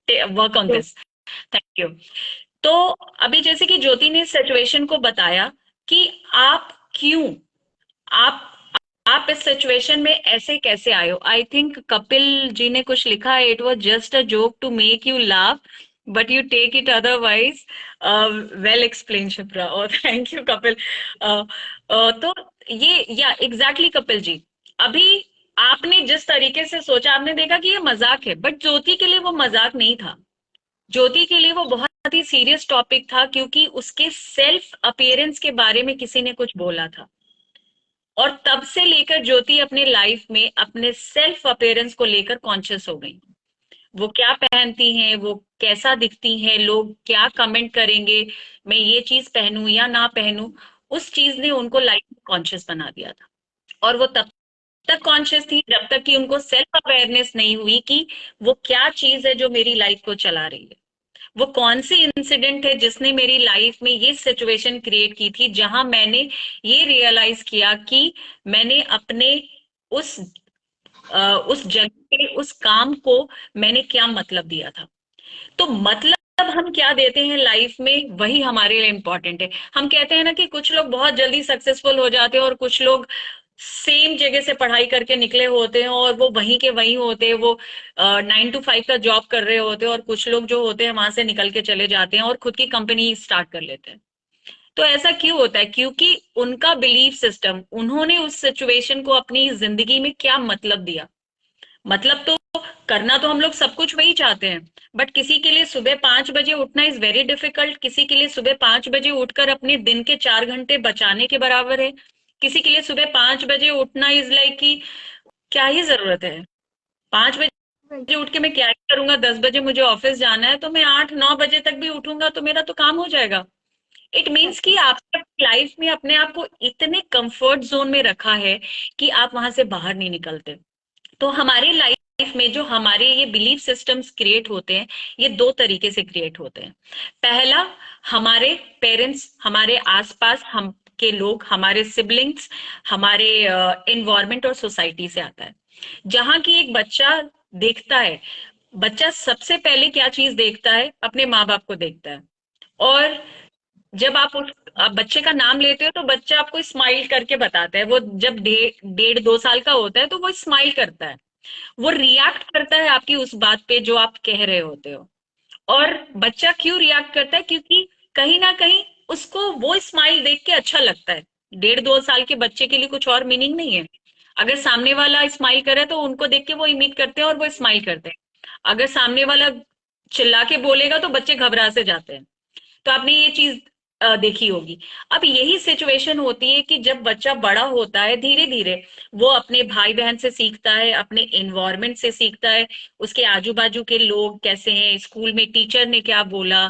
work on this. Thank you. तो अभी जैसे कि ज्योति ने सिचुएशन को बताया कि आप क्यों, आप आप इस सिचुएशन में ऐसे कैसे आए हो। आई थिंक कपिल जी ने कुछ लिखा है, it was just a joke to make you laugh but you take it otherwise. Well explain Shipra, और थैंक यू कपिल। तो ये या एग्जैक्टली कपिल जी, अभी आपने जिस तरीके से सोचा, आपने देखा कि ये मजाक है, बट ज्योति के लिए वो मजाक नहीं था। ज्योति के लिए वो बहुत ही सीरियस टॉपिक था, क्योंकि उसके सेल्फ अपीयरेंस के बारे में किसी ने कुछ बोला था। और तब से लेकर ज्योति अपने लाइफ में अपने सेल्फ अपीयरेंस को लेकर कॉन्शियस हो गई। वो क्या पहनती हैं, वो कैसा दिखती हैं, लोग क्या कमेंट करेंगे, मैं ये चीज पहनूं या ना पहनूं, उस चीज ने उनको लाइफ में कॉन्शियस बना दिया था। और वो तब तक कॉन्शियस थी जब तक कि उनको सेल्फ अवेयरनेस नहीं हुई कि वो क्या चीज है जो मेरी लाइफ को चला रही है। वो कौन सी इंसिडेंट है जिसने मेरी लाइफ में ये सिचुएशन क्रिएट की थी, जहां मैंने ये रियलाइज किया कि मैंने अपने उस उस जगह पे उस काम को मैंने क्या मतलब दिया था। तो मतलब हम क्या देते हैं लाइफ में, वही हमारे लिए इंपॉर्टेंट है। हम कहते हैं ना कि कुछ लोग बहुत जल्दी सक्सेसफुल हो जाते हैं और कुछ लोग सेम जगह से पढ़ाई करके निकले होते हैं और वो वहीं के वहीं होते हैं, वो 9 to 5 का जॉब कर रहे होते हैं, और कुछ लोग जो होते हैं वहां से निकल के चले जाते हैं और खुद की कंपनी स्टार्ट कर लेते हैं। तो ऐसा क्यों होता है? क्योंकि उनका बिलीफ सिस्टम, उन्होंने उस सिचुएशन को अपनी जिंदगी में क्या मतलब दिया। मतलब तो करना तो हम लोग सब कुछ वही चाहते हैं, बट किसी के लिए सुबह 5 बजे उठना इज वेरी डिफिकल्ट, किसी के लिए सुबह 5 बजे उठकर अपने दिन के 4 घंटे बचाने के बराबर है, किसी के लिए सुबह 5 बजे उठना इज लाइक कि क्या ही जरूरत है, 5 बजे उठ के मैं क्या ही करूंगा, 10 बजे मुझे ऑफिस जाना है तो मैं 8-9 बजे तक भी उठूंगा तो मेरा तो काम हो जाएगा। इट मीन्स कि आपने लाइफ में अपने आप को इतने कंफर्ट जोन में रखा है कि आप वहां से बाहर नहीं निकलते। तो हमारी लाइफ में जो हमारे ये बिलीफ सिस्टम्स क्रिएट होते हैं, ये दो तरीके से क्रिएट होते हैं। पहला, हमारे पेरेंट्स, हमारे आसपास हम के लोग, हमारे सिबलिंग्स, हमारे इन्वायरमेंट और सोसाइटी से आता है। जहां की एक बच्चा देखता है, बच्चा सबसे पहले क्या चीज देखता है? अपने माँ बाप को देखता है। और जब आप बच्चे का नाम लेते हो तो बच्चा आपको स्माइल करके बताता है। वो जब 1.5-2 साल का होता है तो वो स्माइल करता है, वो रिएक्ट करता है आपकी उस बात पे जो आप कह रहे होते हो। और बच्चा क्यों रिएक्ट करता है? क्योंकि कहीं ना कहीं उसको वो स्माइल देख के अच्छा लगता है। 1.5-2 साल के बच्चे के लिए कुछ और मीनिंग नहीं है। अगर सामने वाला स्माइल करे तो उनको देख के वो इमिट करते हैं और वो स्माइल करते हैं। अगर सामने वाला चिल्ला के बोलेगा तो बच्चे घबरा से जाते हैं। तो आपने ये चीज देखी होगी। अब यही सिचुएशन होती है कि जब बच्चा बड़ा होता है, धीरे धीरे वो अपने भाई बहन से सीखता है, अपने इन्वायरमेंट से सीखता है, उसके आजू बाजू के लोग कैसे हैं, स्कूल में टीचर ने क्या बोला,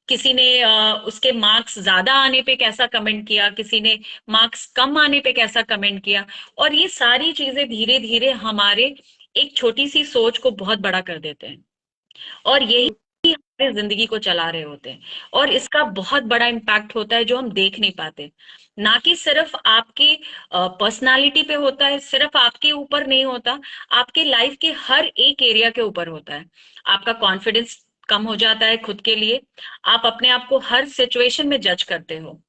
किसी ने उसके मार्क्स ज्यादा आने पे कैसा कमेंट किया, किसी ने मार्क्स कम आने पे कैसा कमेंट किया। और ये सारी चीजें धीरे धीरे हमारे एक छोटी सी सोच को बहुत बड़ा कर देते हैं, और यही हमारी जिंदगी को चला रहे होते हैं। और इसका बहुत बड़ा इम्पैक्ट होता है जो हम देख नहीं पाते। ना कि सिर्फ आपकी पर्सनालिटी पे होता है, सिर्फ आपके ऊपर नहीं होता, आपके लाइफ के हर एक एरिया के ऊपर होता है। आपका कॉन्फिडेंस कम हो जाता है खुद के लिए, आप अपने आप को हर सिचुएशन में जज करते हो,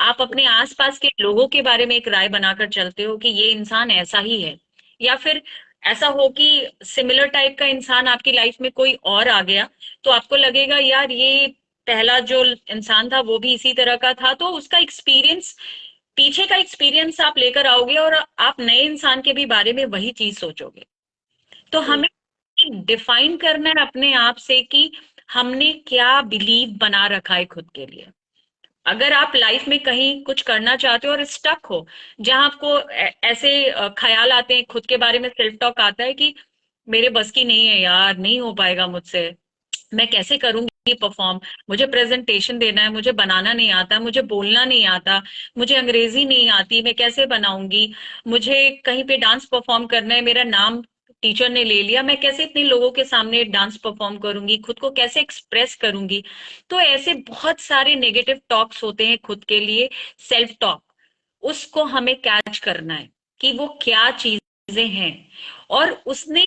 आप अपने आसपास के लोगों के बारे में एक राय बनाकर चलते हो कि ये इंसान ऐसा ही है। या फिर ऐसा हो कि सिमिलर टाइप का इंसान आपकी लाइफ में कोई और आ गया, तो आपको लगेगा यार ये पहला जो इंसान था वो भी इसी तरह का था, तो उसका एक्सपीरियंस, पीछे का एक्सपीरियंस आप लेकर आओगे और आप नए इंसान के भी बारे में वही चीज सोचोगे। तो हमें डिफाइन करना है अपने आप से कि हमने क्या बिलीव बना रखा है खुद के लिए। अगर आप लाइफ में कहीं कुछ करना चाहते हो और स्टक हो, जहां आपको ऐसे ख्याल आते हैं, खुद के बारे में सेल्फ टॉक आता है कि मेरे बस की नहीं है यार, नहीं हो पाएगा मुझसे, मैं कैसे करूंगी परफॉर्म, मुझे प्रेजेंटेशन देना है, मुझे बनाना नहीं आता, मुझे बोलना नहीं आता, मुझे अंग्रेजी नहीं आती, मैं कैसे बनाऊंगी, मुझे कहीं पे डांस परफॉर्म करना है, मेरा नाम टीचर ने ले लिया, मैं कैसे इतने लोगों के सामने डांस परफॉर्म करूंगी, खुद को कैसे एक्सप्रेस करूंगी। तो ऐसे बहुत सारे नेगेटिव टॉक्स होते हैं खुद के लिए, सेल्फ टॉक। उसको हमें कैच करना है कि वो क्या चीजें हैं और उसने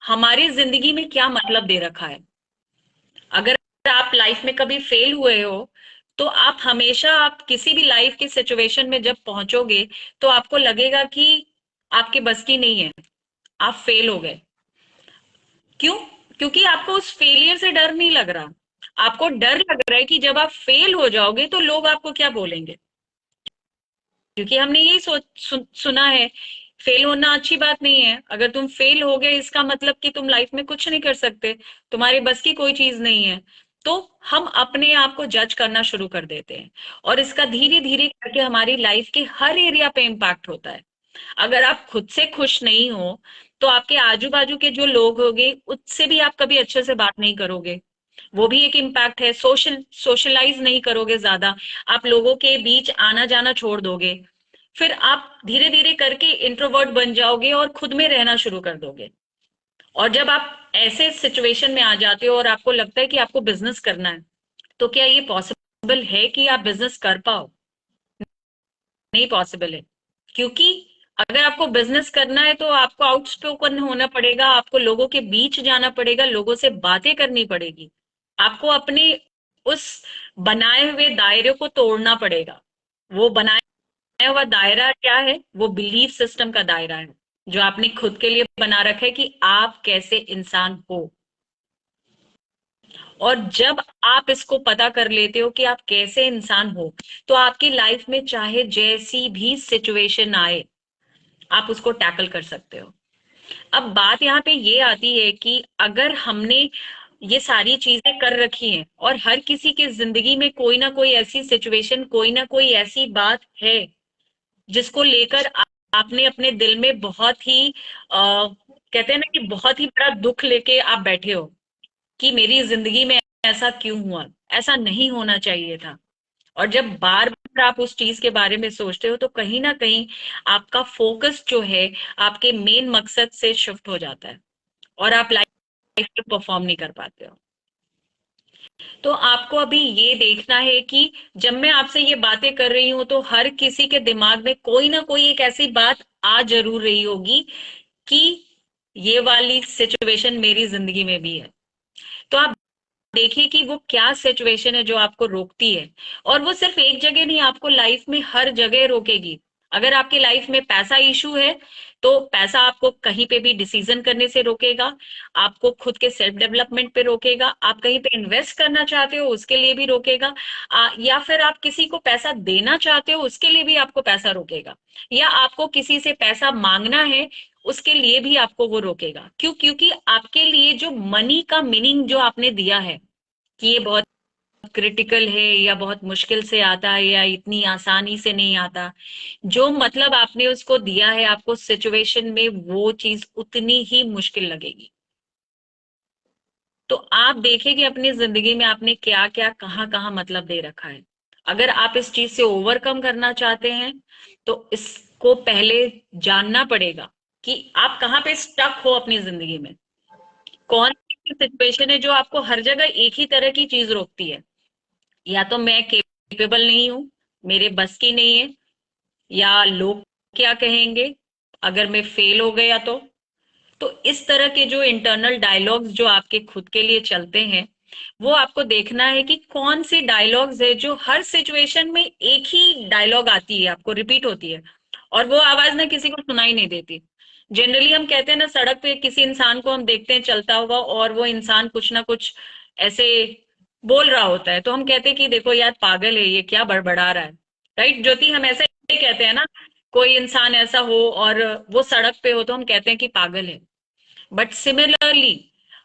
हमारी जिंदगी में क्या मतलब दे रखा है। अगर आप लाइफ में कभी फेल हुए हो, तो आप हमेशा, आप किसी भी लाइफ की सिचुएशन में जब पहुंचोगे तो आपको लगेगा कि आपके बस की नहीं है, आप फेल हो गए। क्यों? क्योंकि आपको उस फेलियर से डर नहीं लग रहा, आपको डर लग रहा है कि जब आप फेल हो जाओगे तो लोग आपको क्या बोलेंगे। क्योंकि हमने यही सुना है, फेल होना अच्छी बात नहीं है, अगर तुम फेल हो गए इसका मतलब कि तुम लाइफ में कुछ नहीं कर सकते, तुम्हारे बस की कोई चीज नहीं है। तो हम अपने आप को जज करना शुरू कर देते हैं और इसका धीरे धीरे करके हमारी लाइफ के हर एरिया पे इम्पैक्ट होता है। अगर आप खुद से खुश नहीं हो तो आपके आजू बाजू के जो लोग होंगे उससे भी आप कभी अच्छे से बात नहीं करोगे, वो भी एक इम्पैक्ट है। सोशलाइज नहीं करोगे ज्यादा, आप लोगों के बीच आना जाना छोड़ दोगे, फिर आप धीरे धीरे करके इंट्रोवर्ट बन जाओगे और खुद में रहना शुरू कर दोगे। और जब आप ऐसे सिचुएशन में आ जाते हो और आपको लगता है कि आपको बिजनेस करना है, तो क्या ये पॉसिबल है कि आप बिजनेस कर पाओ? नहीं पॉसिबल है। क्योंकि अगर आपको बिजनेस करना है तो आपको आउटस्पोकन होना पड़ेगा, आपको लोगों के बीच जाना पड़ेगा, लोगों से बातें करनी पड़ेगी, आपको अपने उस बनाए हुए दायरे को तोड़ना पड़ेगा। वो बनाया हुआ दायरा क्या है? वो बिलीफ सिस्टम का दायरा है, जो आपने खुद के लिए बना रखा है कि आप कैसे इंसान हो। और जब आप इसको पता कर लेते हो कि आप कैसे इंसान हो, तो आपकी लाइफ में चाहे जैसी भी सिचुएशन आए, आप उसको टैकल कर सकते हो। अब बात यहाँ पे ये आती है कि अगर हमने ये सारी चीजें कर रखी हैं और हर किसी के जिंदगी में कोई ना कोई ऐसी सिचुएशन, कोई ना कोई ऐसी बात है जिसको लेकर आपने अपने दिल में बहुत ही कहते हैं ना कि बहुत ही बड़ा दुख लेके आप बैठे हो कि मेरी जिंदगी में ऐसा क्यों हुआ, ऐसा नहीं होना चाहिए था। और जब बार बार आप उस चीज के बारे में सोचते हो तो कहीं ना कहीं आपका फोकस जो है आपके मेन मकसद से शिफ्ट हो जाता है और आप लाइफ में परफॉर्म नहीं कर पाते हो। तो आपको अभी ये देखना है कि जब मैं आपसे ये बातें कर रही हूं तो हर किसी के दिमाग में कोई ना कोई एक ऐसी बात आ जरूर रही होगी कि ये वाली सिचुएशन मेरी जिंदगी में भी है। तो आप देखिए कि वो क्या सिचुएशन है जो आपको रोकती है। और वो सिर्फ एक जगह नहीं, आपको लाइफ में हर जगह रोकेगी। अगर आपकी लाइफ में पैसा इशू है तो पैसा आपको कहीं पे भी डिसीजन करने से रोकेगा, आपको खुद के सेल्फ डेवलपमेंट पे रोकेगा, आप कहीं पे इन्वेस्ट करना चाहते हो उसके लिए भी रोकेगा, या फिर आप किसी को पैसा देना चाहते हो उसके लिए भी आपको पैसा रोकेगा, या आपको किसी से पैसा मांगना है उसके लिए भी आपको वो रोकेगा। क्यों? क्योंकि आपके लिए जो मनी का मीनिंग जो आपने दिया है कि ये बहुत क्रिटिकल है या बहुत मुश्किल से आता है या इतनी आसानी से नहीं आता, जो मतलब आपने उसको दिया है, आपको सिचुएशन में वो चीज उतनी ही मुश्किल लगेगी। तो आप देखिए कि अपनी जिंदगी में आपने क्या क्या कहाँ कहाँ मतलब दे रखा है। अगर आप इस चीज से ओवरकम करना चाहते हैं तो इसको पहले जानना पड़ेगा कि आप कहाँ पे स्टक हो अपनी जिंदगी में, कौन सी सिचुएशन है जो आपको हर जगह एक ही तरह की चीज रोकती है। या तो मैं केपेबल नहीं हूं, मेरे बस की नहीं है, या लोग क्या कहेंगे अगर मैं फेल हो गया तो इस तरह के जो इंटरनल डायलॉग्स जो आपके खुद के लिए चलते हैं, वो आपको देखना है कि कौन सी डायलॉग्स है जो हर सिचुएशन में एक ही डायलॉग आती है, आपको रिपीट होती है, और वो आवाज ना किसी को सुनाई नहीं देती। जनरली हम कहते हैं ना, सड़क पे किसी इंसान को हम देखते हैं चलता हुआ और वो इंसान कुछ ना कुछ ऐसे बोल रहा होता है, तो हम कहते हैं कि देखो यार पागल है ये, क्या बड़बड़ा रहा है। राइट ज्योति? हम ऐसे ही कहते हैं ना, कोई इंसान ऐसा हो और वो सड़क पे हो तो हम कहते हैं कि पागल है। बट सिमिलरली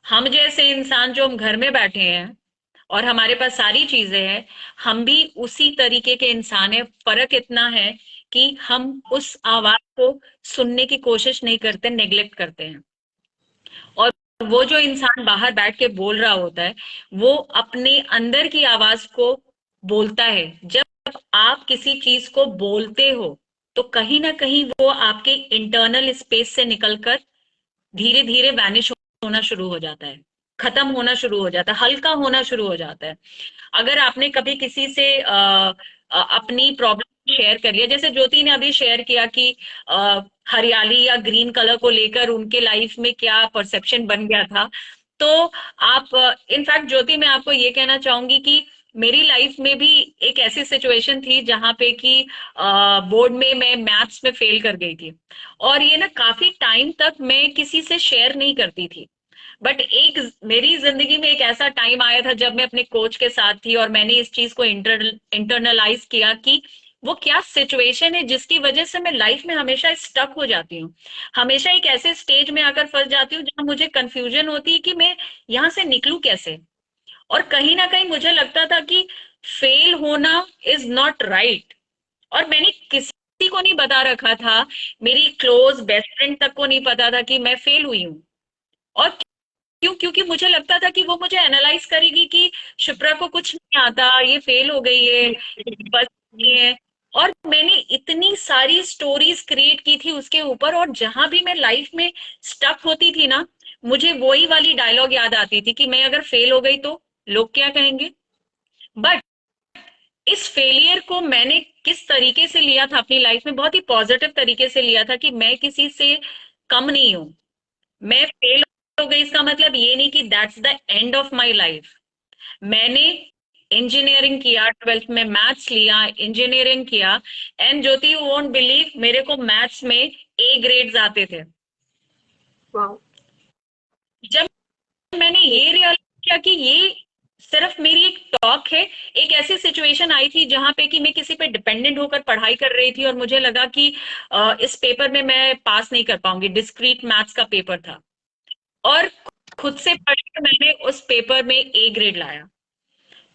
हम जैसे इंसान जो हम घर में बैठे हैं और हमारे पास सारी चीजें हैं, हम भी उसी तरीके के इंसान हैं। फर्क इतना है कि हम उस आवाज को सुनने की कोशिश नहीं करते, नेग्लेक्ट करते हैं। और वो जो इंसान बाहर बैठ के बोल रहा होता है, वो अपने अंदर की आवाज को बोलता है। जब आप किसी चीज को बोलते हो, तो कहीं ना कहीं वो आपके इंटरनल स्पेस से निकलकर धीरे धीरे वैनिश होना शुरू हो जाता है, खत्म होना शुरू हो जाता है, हल्का होना शुरू हो जाता है। अगर आपने कभी किसी से अपनी प्रॉब्लम शेयर कर लिया, जैसे ज्योति ने अभी शेयर किया कि हरियाली या ग्रीन कलर को लेकर उनके लाइफ में क्या परसेप्शन बन गया था, तो आप इनफैक्ट ज्योति, मैं आपको ये कहना चाहूंगी कि मेरी लाइफ में भी एक ऐसी सिचुएशन थी जहां पे कि बोर्ड में मैं मैथ्स में फेल कर गई थी। और ये ना काफी टाइम तक मैं किसी से शेयर नहीं करती थी। बट एक मेरी जिंदगी में एक ऐसा टाइम आया था जब मैं अपने कोच के साथ थी और मैंने इस चीज को इंटरनलाइज किया कि वो क्या सिचुएशन है जिसकी वजह से मैं लाइफ में हमेशा स्टक हो जाती हूँ, हमेशा एक ऐसे स्टेज में आकर फंस जाती हूँ जहां मुझे कंफ्यूजन होती है कि मैं यहाँ से निकलूं कैसे। और कहीं ना कहीं मुझे लगता था कि फेल होना इज नॉट राइट। और मैंने किसी को नहीं बता रखा था, मेरी क्लोज बेस्ट फ्रेंड तक को नहीं पता था कि मैं फेल हुई हूँ। और क्यों? क्योंकि मुझे लगता था कि वो मुझे एनालाइज करेगी कि शिप्रा को कुछ नहीं आता, ये फेल हो गई है, ये बस नहीं है। और मैंने इतनी सारी स्टोरीज क्रिएट की थी उसके ऊपर, और जहां भी मैं लाइफ में स्टक होती थी ना, मुझे वही वाली डायलॉग याद आती थी कि मैं अगर फेल हो गई तो लोग क्या कहेंगे। बट इस फेलियर को मैंने किस तरीके से लिया था अपनी लाइफ में, बहुत ही पॉजिटिव तरीके से लिया था कि मैं किसी से कम नहीं हूं। मैं फेल हो गई इसका मतलब ये नहीं कि that's the end of my life. मैंने इंजीनियरिंग किया, 12th में मैथ्स लिया, इंजीनियरिंग किया। And Jyoti, you won't believe, मेरे को मैथ्स में ए ग्रेड्स आते थे। वाह। जब मैंने ये रियलाइज किया कि ये सिर्फ मेरी एक टॉक है, एक ऐसी सिचुएशन आई थी जहां पे कि मैं किसी पे डिपेंडेंट होकर पढ़ाई कर रही थी और मुझे लगा कि इस पेपर में मैं पास नहीं कर पाऊंगी। डिस्क्रीट मैथ्स का पेपर था और खुद से पढ़ के मैंने उस पेपर में ए ग्रेड लाया।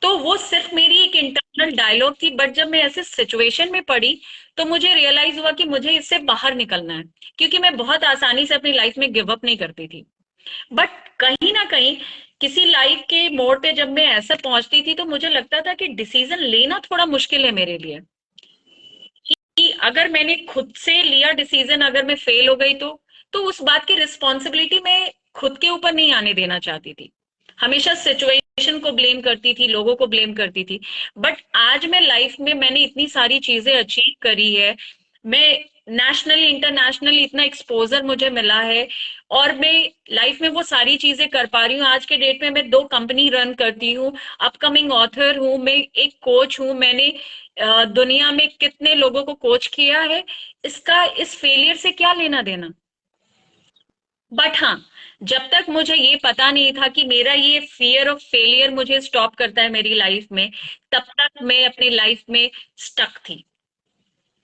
तो वो सिर्फ मेरी एक इंटरनल डायलॉग थी, बट जब मैं ऐसे सिचुएशन में पड़ी तो मुझे रियलाइज हुआ कि मुझे इससे बाहर निकलना है, क्योंकि मैं बहुत आसानी से अपनी लाइफ में गिव अप नहीं करती थी। बट कहीं ना कहीं किसी लाइफ के मोड़ पे जब मैं ऐसा पहुंचती थी तो मुझे लगता था कि डिसीजन लेना थोड़ा मुश्किल है मेरे लिए, कि अगर मैंने खुद से लिया डिसीजन, अगर मैं फेल हो गई तो उस बात की रिस्पॉन्सिबिलिटी मैं खुद के ऊपर नहीं आने देना चाहती थी। हमेशा सिचुएशन को ब्लेम करती थी, लोगों को ब्लेम करती थी। बट आज मैं लाइफ में मैंने इतनी सारी चीजें अचीव करी है, मैं नेशनली इंटरनेशनली इतना एक्सपोजर मुझे मिला है, और मैं लाइफ में वो सारी चीजें कर पा रही हूँ। आज के डेट में मैं 2 कंपनी रन करती हूँ, अपकमिंग ऑथर हूँ, मैं एक कोच हूँ। मैंने दुनिया में कितने लोगों को कोच किया है, इसका इस फेलियर से क्या लेना देना। बट हाँ, जब तक मुझे ये पता नहीं था कि मेरा ये फियर ऑफ फेलियर मुझे स्टॉप करता है मेरी लाइफ में, तब तक मैं अपनी लाइफ में स्टक थी।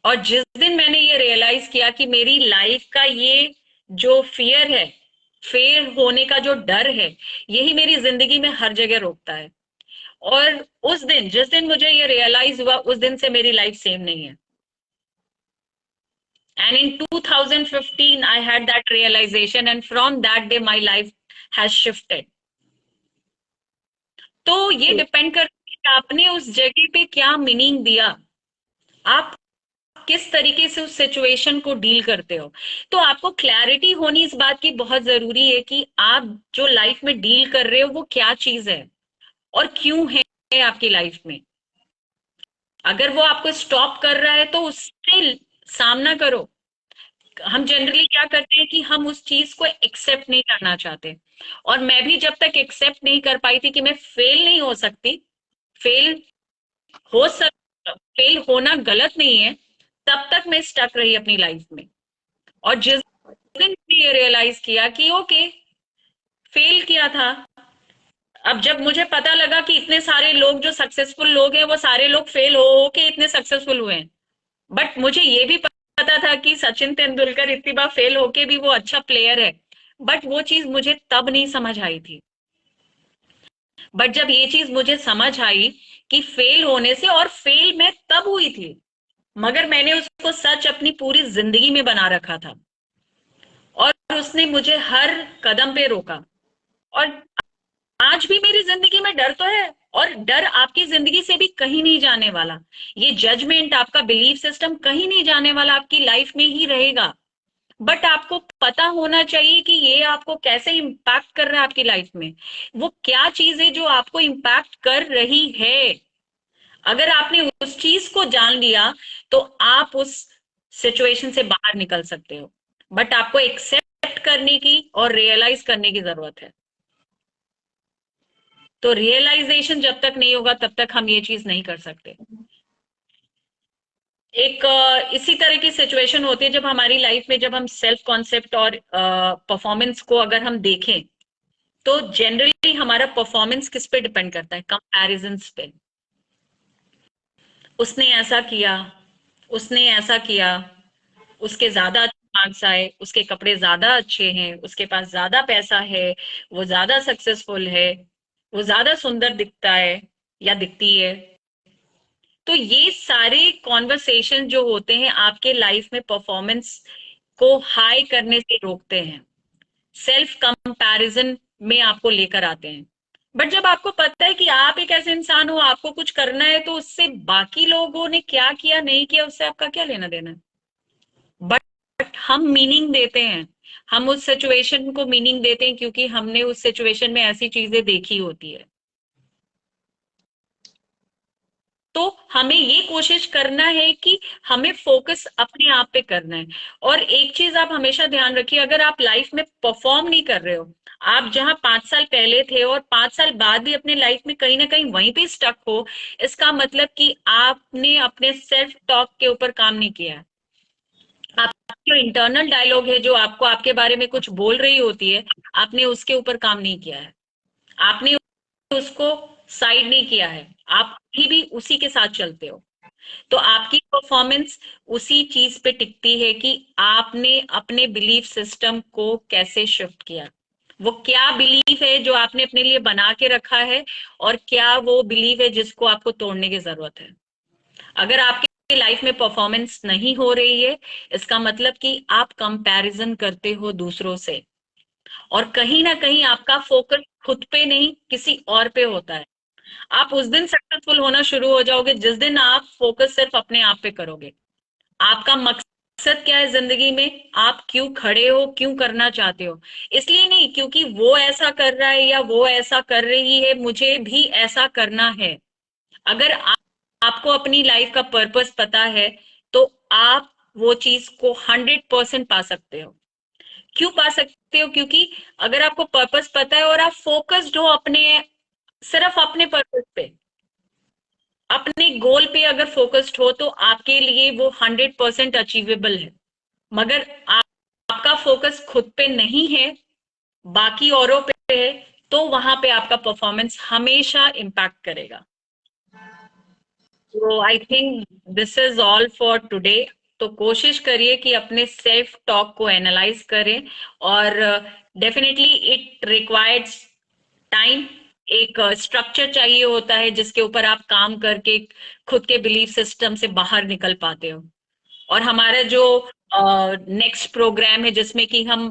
और जिस दिन मैंने ये रियलाइज किया कि मेरी लाइफ का ये जो फियर है, फेल होने का जो डर है, यही मेरी जिंदगी में हर जगह रोकता है। और उस दिन, जिस दिन मुझे ये रियलाइज हुआ, उस दिन से मेरी लाइफ सेम नहीं है। And in 2015, I had that realization, and from that day, my life has shifted. तो ये डिपेंड करता है कि आपने उस जगह पे क्या मीनिंग दिया, आप किस तरीके से उस सिचुएशन को डील करते हो। तो आपको क्लैरिटी होनी इस बात की बहुत जरूरी है कि आप जो लाइफ में डील कर रहे हो वो क्या चीज है और क्यों है आपकी लाइफ में। अगर वो आपको स्टॉप कर रहा है तो उससे सामना करो। हम जनरली क्या करते हैं कि हम उस चीज को एक्सेप्ट नहीं करना चाहते। और मैं भी जब तक एक्सेप्ट नहीं कर पाई थी कि मैं फेल नहीं हो सकती, फेल हो सक फेल होना गलत नहीं है, तब तक मैं स्टक रही अपनी लाइफ में। और जिस दिन ये रियलाइज किया कि ओके, फेल किया था, अब जब मुझे पता लगा कि इतने सारे लोग जो सक्सेसफुल लोग हैं वो सारे लोग फेल हो के इतने सक्सेसफुल हुए हैं। बट मुझे ये भी पता था कि सचिन तेंदुलकर इतनी बार फेल होके भी वो अच्छा प्लेयर है। बट वो चीज मुझे तब नहीं समझ आई थी। बट जब ये चीज मुझे समझ आई कि फेल होने से, और फेल मैं तब हुई थी, मगर मैंने उसको सच अपनी पूरी जिंदगी में बना रखा था, और उसने मुझे हर कदम पे रोका। और आज भी मेरी जिंदगी में डर तो है, और डर आपकी जिंदगी से भी कहीं नहीं जाने वाला। ये जजमेंट, आपका बिलीफ सिस्टम कहीं नहीं जाने वाला, आपकी लाइफ में ही रहेगा। बट आपको पता होना चाहिए कि ये आपको कैसे इम्पैक्ट कर रहा है आपकी लाइफ में, वो क्या चीज है जो आपको इम्पैक्ट कर रही है। अगर आपने उस चीज को जान लिया तो आप उस सिचुएशन से बाहर निकल सकते हो। बट आपको एक्सेप्ट करने की और रियलाइज करने की जरूरत है। तो रियलाइजेशन जब तक नहीं होगा तब तक हम ये चीज नहीं कर सकते। एक इसी तरह की सिचुएशन होती है जब हमारी लाइफ में, जब हम सेल्फ कॉन्सेप्ट और परफॉर्मेंस को अगर हम देखें, तो जनरली हमारा परफॉर्मेंस किस पे डिपेंड करता है? कंपैरिजंस पे। उसने ऐसा किया, उसने ऐसा किया, उसके ज्यादा अच्छे मार्क्स आए, उसके कपड़े ज्यादा अच्छे हैं, उसके पास ज्यादा पैसा है, वो ज्यादा सक्सेसफुल है, वो ज्यादा सुंदर दिखता है या दिखती है। तो ये सारे कॉन्वर्सेशन जो होते हैं आपके लाइफ में परफॉर्मेंस को हाई करने से रोकते हैं, सेल्फ कंपैरिजन में आपको लेकर आते हैं। बट जब आपको पता है कि आप एक ऐसे इंसान हो, आपको कुछ करना है, तो उससे बाकी लोगों ने क्या किया नहीं किया उससे आपका क्या लेना देना है। बट हम मीनिंग देते हैं, हम उस सिचुएशन को मीनिंग देते हैं क्योंकि हमने उस सिचुएशन में ऐसी चीजें देखी होती है। तो हमें ये कोशिश करना है कि हमें फोकस अपने आप पे करना है। और एक चीज आप हमेशा ध्यान रखिए, अगर आप लाइफ में परफॉर्म नहीं कर रहे हो, आप जहां 5 साल पहले थे और 5 साल बाद भी अपने लाइफ में कहीं ना कहीं वहीं पे स्टक हो, इसका मतलब कि आपने अपने सेल्फ टॉक के ऊपर काम नहीं किया है। आपका जो इंटरनल डायलॉग है, जो आपको आपके बारे में कुछ बोल रही होती है, आपने उसके ऊपर काम नहीं किया है। आपने उसको साइड नहीं किया है, आप अभी भी उसी के साथ चलते हो। तो आपकी परफॉर्मेंस उसी चीज पे टिकती है कि आपने अपने बिलीफ सिस्टम को कैसे शिफ्ट किया। वो क्या बिलीफ है जो आपने अपने लिए बना के रखा है, और क्या वो बिलीफ है जिसको आपको तोड़ने की जरूरत है। अगर आपकी लाइफ में परफॉर्मेंस नहीं हो रही है, इसका मतलब कि आप कंपैरिजन करते हो दूसरों से, और कहीं ना कहीं आपका फोकस खुद पे नहीं किसी और पे होता है। आप उस दिन सक्सेसफुल होना शुरू हो जाओगे जिस दिन आप फोकस सिर्फ अपने आप पे करोगे। आपका मकसद क्या है जिंदगी में, आप क्यों खड़े हो, क्यों करना चाहते हो? इसलिए नहीं क्योंकि वो ऐसा कर रहा है या वो ऐसा कर रही है, मुझे भी ऐसा करना है। अगर आपको अपनी लाइफ का पर्पस पता है, तो आप वो चीज को 100% पा सकते हो। क्यों पा सकते हो? क्योंकि अगर आपको पर्पस पता है और आप फोकस्ड हो अपने, सिर्फ अपने पर्पस पे, अपने गोल पे अगर फोकस्ड हो, तो आपके लिए वो 100% अचीवेबल है। मगर आपका फोकस खुद पे नहीं है, बाकी औरों पे है, तो वहां पे आपका परफॉर्मेंस हमेशा इम्पैक्ट करेगा। तो I think this is all for today. तो कोशिश करिए कि अपने सेल्फ टॉक को एनालाइज करें, और डेफिनेटली इट रिक्वायर्स टाइम। एक स्ट्रक्चर चाहिए होता है जिसके ऊपर आप काम करके खुद के बिलीफ सिस्टम से बाहर निकल पाते हो। और हमारा जो नेक्स्ट प्रोग्राम है जिसमें कि हम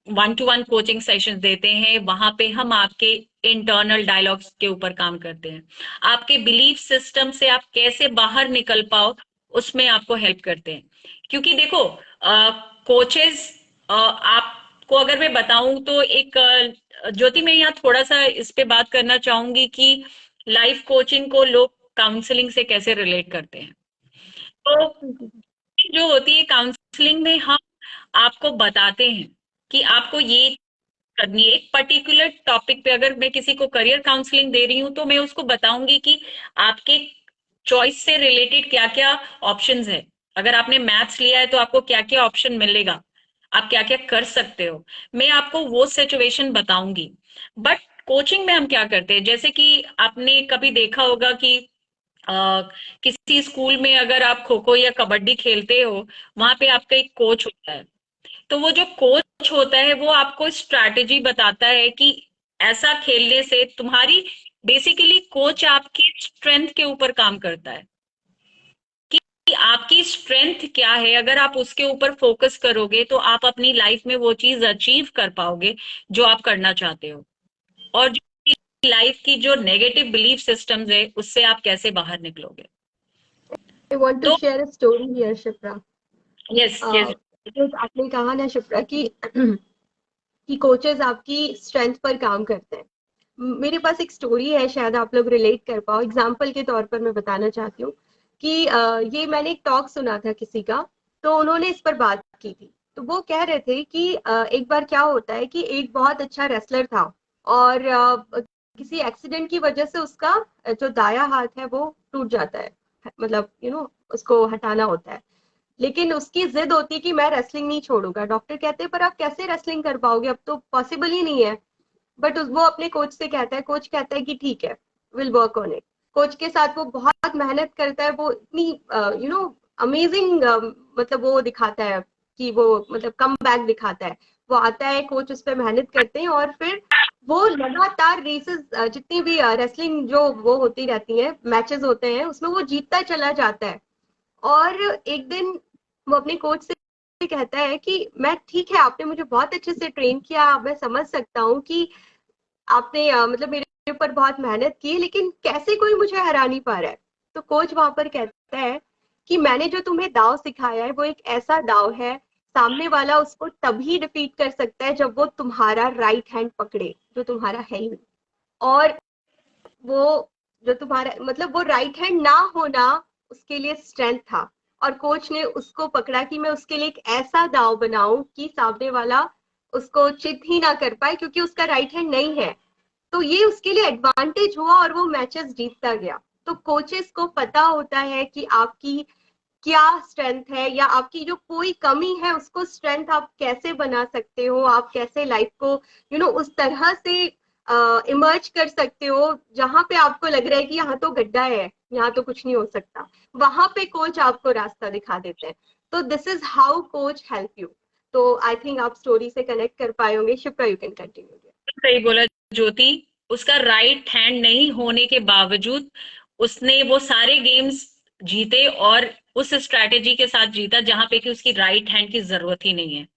1-to-1 कोचिंग सेशन देते हैं, वहां पे हम आपके इंटरनल डायलॉग्स के ऊपर काम करते हैं। आपके बिलीफ सिस्टम से आप कैसे बाहर निकल पाओ, उसमें आपको हेल्प करते हैं। क्योंकि देखो, कोचेस, आपको अगर मैं बताऊं तो एक ज्योति, मैं यहाँ थोड़ा सा इस पे बात करना चाहूंगी कि लाइफ कोचिंग को लोग काउंसलिंग से कैसे रिलेट करते हैं। तो जो होती है काउंसलिंग में, हम आपको बताते हैं कि आपको ये करनी है। एक पर्टिकुलर टॉपिक पे अगर मैं किसी को करियर काउंसलिंग दे रही हूँ, तो मैं उसको बताऊंगी कि आपके चॉइस से रिलेटेड क्या क्या ऑप्शंस है। अगर आपने मैथ्स लिया है तो आपको क्या क्या ऑप्शन मिलेगा, आप क्या क्या कर सकते हो, मैं आपको वो सिचुएशन बताऊंगी। बट कोचिंग में हम क्या करते हैं, जैसे कि आपने कभी देखा होगा कि किसी स्कूल में अगर आप खो खो या कबड्डी खेलते हो, वहां पे आपका एक कोच होता है। तो वो जो कोच होता है वो आपको स्ट्रैटेजी बताता है कि ऐसा खेलने से तुम्हारी, बेसिकली कोच आपकी स्ट्रेंथ के ऊपर काम करता है कि आपकी स्ट्रेंथ क्या है। अगर आप उसके ऊपर फोकस करोगे तो आप अपनी लाइफ में वो चीज अचीव कर पाओगे जो आप करना चाहते हो। और जो लाइफ की जो नेगेटिव बिलीफ सिस्टम्स है उससे आप कैसे बाहर निकलोगे। I want to तो share a story here, Shipra. Yes yes. जो आपने कहा ना शिप्रा कि कोचेस आपकी स्ट्रेंथ पर काम करते हैं, मेरे पास एक स्टोरी है, शायद आप लोग रिलेट कर पाओ। एग्जाम्पल के तौर पर मैं बताना चाहती हूँ कि ये मैंने एक टॉक सुना था किसी का, तो उन्होंने इस पर बात की थी। तो वो कह रहे थे कि एक बार क्या होता है कि एक बहुत अच्छा रेसलर था और किसी एक्सीडेंट की वजह से उसका जो दाया हाथ है वो टूट जाता है, मतलब उसको हटाना होता है। लेकिन उसकी जिद होती है कि मैं रेसलिंग नहीं छोड़ूंगा। डॉक्टर कहते हैं पर आप कैसे रेसलिंग कर पाओगे, अब तो पॉसिबल ही नहीं है। बट वो अपने कोच से कहता है, कोच कहता है कि ठीक है, will work on it. Coach के साथ वो बहुत मेहनत करता है, वो इतनी अमेजिंग मतलब वो दिखाता है कि वो मतलब कम बैक दिखाता है। वो आता है, कोच उस पर मेहनत करते हैं और फिर वो लगातार रेसेस, जितनी भी रेसलिंग जो वो होती रहती है, मैचेस होते हैं, उसमें वो जीतता चला जाता है। और एक दिन वो अपने कोच से कहता है कि मैं ठीक है, आपने मुझे बहुत अच्छे से ट्रेन किया, मैं समझ सकता हूँ कि आपने मतलब मेरे ऊपर बहुत मेहनत की, लेकिन कैसे कोई मुझे हरा नहीं पा रहा है। तो कोच वहां पर कहता है कि मैंने जो तुम्हें दाव सिखाया है वो एक ऐसा दाव है, सामने वाला उसको तभी डिफीट कर सकता है जब वो तुम्हारा राइट हैंड पकड़े, जो तुम्हारा है ही नहीं। और वो जो तुम्हारा मतलब वो राइट हैंड ना होना उसके लिए स्ट्रेंथ था। और कोच ने उसको पकड़ा कि मैं उसके लिए एक ऐसा दाव बनाऊं कि सामने वाला उसको चित ही ना कर पाए, क्योंकि उसका राइट हैंड नहीं है। तो ये उसके लिए एडवांटेज हुआ और वो मैचेस जीतता गया। तो कोचेस को पता होता है कि आपकी क्या स्ट्रेंथ है, या आपकी जो कोई कमी है उसको स्ट्रेंथ आप कैसे बना सकते हो, आप कैसे लाइफ को उस तरह से इमर्ज कर सकते हो जहां पे आपको लग रहा है कि यहाँ तो गड्ढा है, यहाँ तो कुछ नहीं हो सकता। वहां पे कोच आपको रास्ता दिखा देते हैं। तो this is how coach help you. तो आई थिंक आप स्टोरी से कनेक्ट कर पाए होंगे। Shipra, you can continue. सही बोला ज्योति। उसका राइट हैंड नहीं होने के बावजूद उसने वो सारे गेम्स जीते और उस स्ट्रैटेजी के साथ जीता जहां पे कि उसकी राइट हैंड की जरूरत ही नहीं है।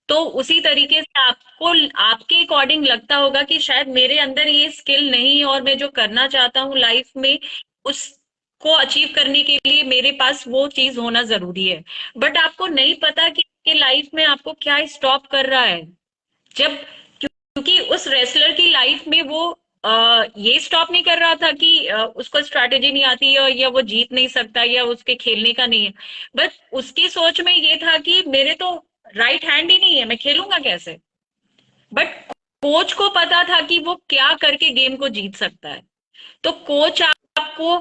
तो उसी तरीके से आपको आपके अकॉर्डिंग लगता होगा कि शायद मेरे अंदर ये स्किल नहीं है और मैं जो करना चाहता हूँ लाइफ में उसको अचीव करने के लिए मेरे पास वो चीज होना जरूरी है। बट आपको नहीं पता कि लाइफ में आपको क्या स्टॉप कर रहा है। जब क्योंकि उस रेसलर की लाइफ में वो ये स्टॉप नहीं कर रहा था कि उसको स्ट्रैटेजी नहीं आती है या वो जीत नहीं सकता या उसके खेलने का नहीं है। बस उसकी सोच में ये था कि मेरे तो राइट हैंड ही नहीं है, मैं खेलूंगा कैसे। बट कोच को पता था कि वो क्या करके गेम को जीत सकता है। तो कोच आपको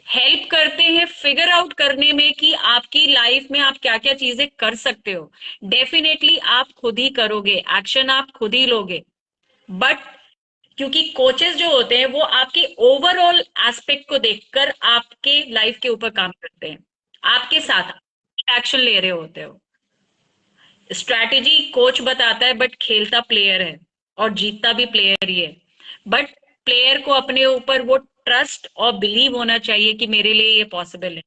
हेल्प करते हैं फिगर आउट करने में कि आपकी लाइफ में आप क्या क्या चीजें कर सकते हो। डेफिनेटली आप खुद ही करोगे, एक्शन आप खुद ही लोगे। बट क्योंकि कोचेस जो होते हैं वो आपके ओवरऑल एस्पेक्ट को देखकर आपके लाइफ के ऊपर काम करते हैं, आपके साथ एक्शन ले रहे होते हो। स्ट्रैटेजी कोच बताता है बट खेलता प्लेयर है और जीतता भी प्लेयर ही है। बट प्लेयर को अपने ऊपर वो ट्रस्ट और बिलीव होना चाहिए कि मेरे लिए ये पॉसिबल है।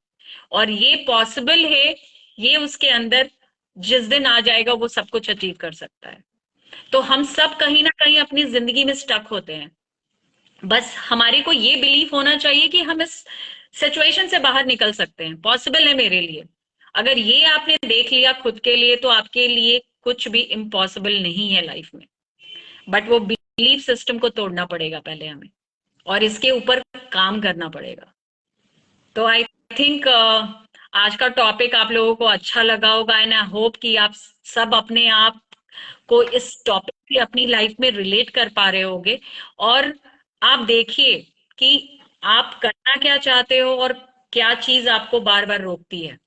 और ये पॉसिबल है, ये उसके अंदर जिस दिन आ जाएगा वो सब कुछ अचीव कर सकता है। तो हम सब कहीं ना कहीं अपनी जिंदगी में स्टक होते हैं। बस हमारे को ये बिलीफ होना चाहिए कि हम इस सिचुएशन से बाहर निकल सकते हैं, पॉसिबल है मेरे लिए। अगर ये आपने देख लिया खुद के लिए तो आपके लिए कुछ भी इम्पॉसिबल नहीं है लाइफ में। बट वो बिलीफ सिस्टम को तोड़ना पड़ेगा पहले हमें, और इसके ऊपर काम करना पड़ेगा। तो आई थिंक आज का टॉपिक आप लोगों को अच्छा लगा होगा एंड आई होप कि आप सब अपने आप को इस टॉपिक से अपनी लाइफ में रिलेट कर पा रहे होगे। और आप देखिए कि आप करना क्या चाहते हो और क्या चीज आपको बार बार रोकती है।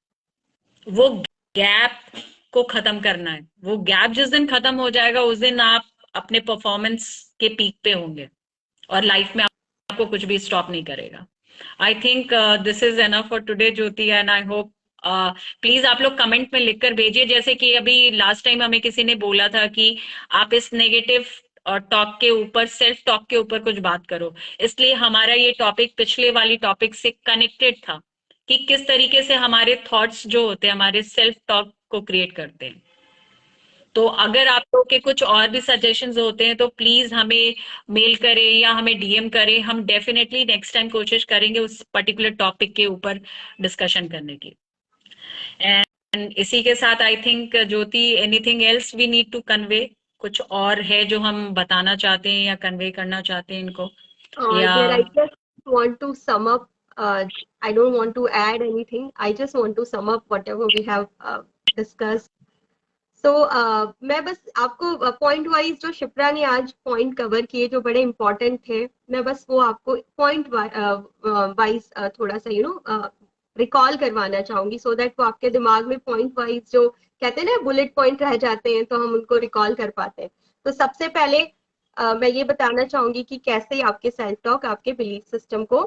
वो गैप को खत्म करना है। वो गैप जिस दिन खत्म हो जाएगा उस दिन आप अपने परफॉर्मेंस के पीक पे होंगे और लाइफ में आपको कुछ भी स्टॉप नहीं करेगा। I think this is enough for today Jyoti and I hope please आप लोग कमेंट में लिखकर भेजिए। जैसे कि अभी लास्ट टाइम हमें किसी ने बोला था कि आप इस नेगेटिव टॉक के ऊपर, सेल्फ टॉक के ऊपर कुछ बात करो। इसलिए हमारा ये टॉपिक पिछले वाली टॉपिक से कनेक्टेड था कि किस तरीके से हमारे थॉट्स जो होते हैं हमारे सेल्फ टॉक को क्रिएट करते हैं। तो अगर आप लोग के कुछ और भी सजेशंस होते हैं तो प्लीज हमें मेल करें या हमें डीएम करें। हम डेफिनेटली नेक्स्ट टाइम कोशिश करेंगे उस पर्टिकुलर टॉपिक के ऊपर डिस्कशन करने की। एंड इसी के साथ I think Jyoti, anything else we need to convey? कुछ और है जो हम बताना चाहते हैं या कन्वे करना चाहते हैं इनको, या There, I just want to sum up. I don't want to add anything. I just want to sum up whatever we have discussed. So, मैं बस आपको पॉइंट वाइज जो शिप्रा ने आज पॉइंट कवर किए जो बड़े इंपॉर्टेंट थे, मैं बस वो आपको पॉइंट वाइज थोड़ा सा रिकॉल करवाना चाहूंगी, सो दैट वो आपके दिमाग में पॉइंट वाइज जो कहते हैं ना बुलेट पॉइंट रह जाते हैं तो हम उनको रिकॉल कर पाते हैं। तो सबसे पहले मैं ये बताना चाहूंगी कि कैसे आपके सेल्फ टॉक आपके बिलीफ सिस्टम को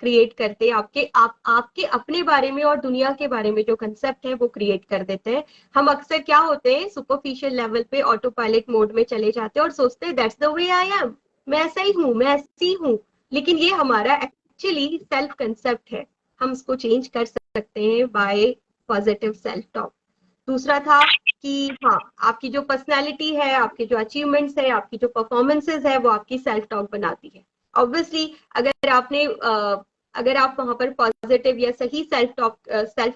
क्रिएट करते हैं, आपके अपने बारे में और दुनिया के बारे में जो कंसेप्ट है वो क्रिएट कर देते हैं। हम अक्सर क्या होते हैं, सुपरफिशियल लेवल पे ऑटो पायलट मोड में चले जाते हैं और सोचते हैं that's the way I am, मैं ऐसा ही हूँ, मैं ऐसी हूँ। लेकिन ये हमारा एक्चुअली सेल्फ कंसेप्ट है। हम इसको चेंज कर सकते हैं बाय पॉजिटिव सेल्फ टॉक। दूसरा था कि हाँ, आपकी जो पर्सनैलिटी है, आपके जो अचीवमेंट्स है, आपकी जो परफॉर्मेंसेज है, वो आपकी सेल्फ टॉक बनाती है। ऑब्वियसली अगर आप वहां पर पॉजिटिव या सही सेल्फ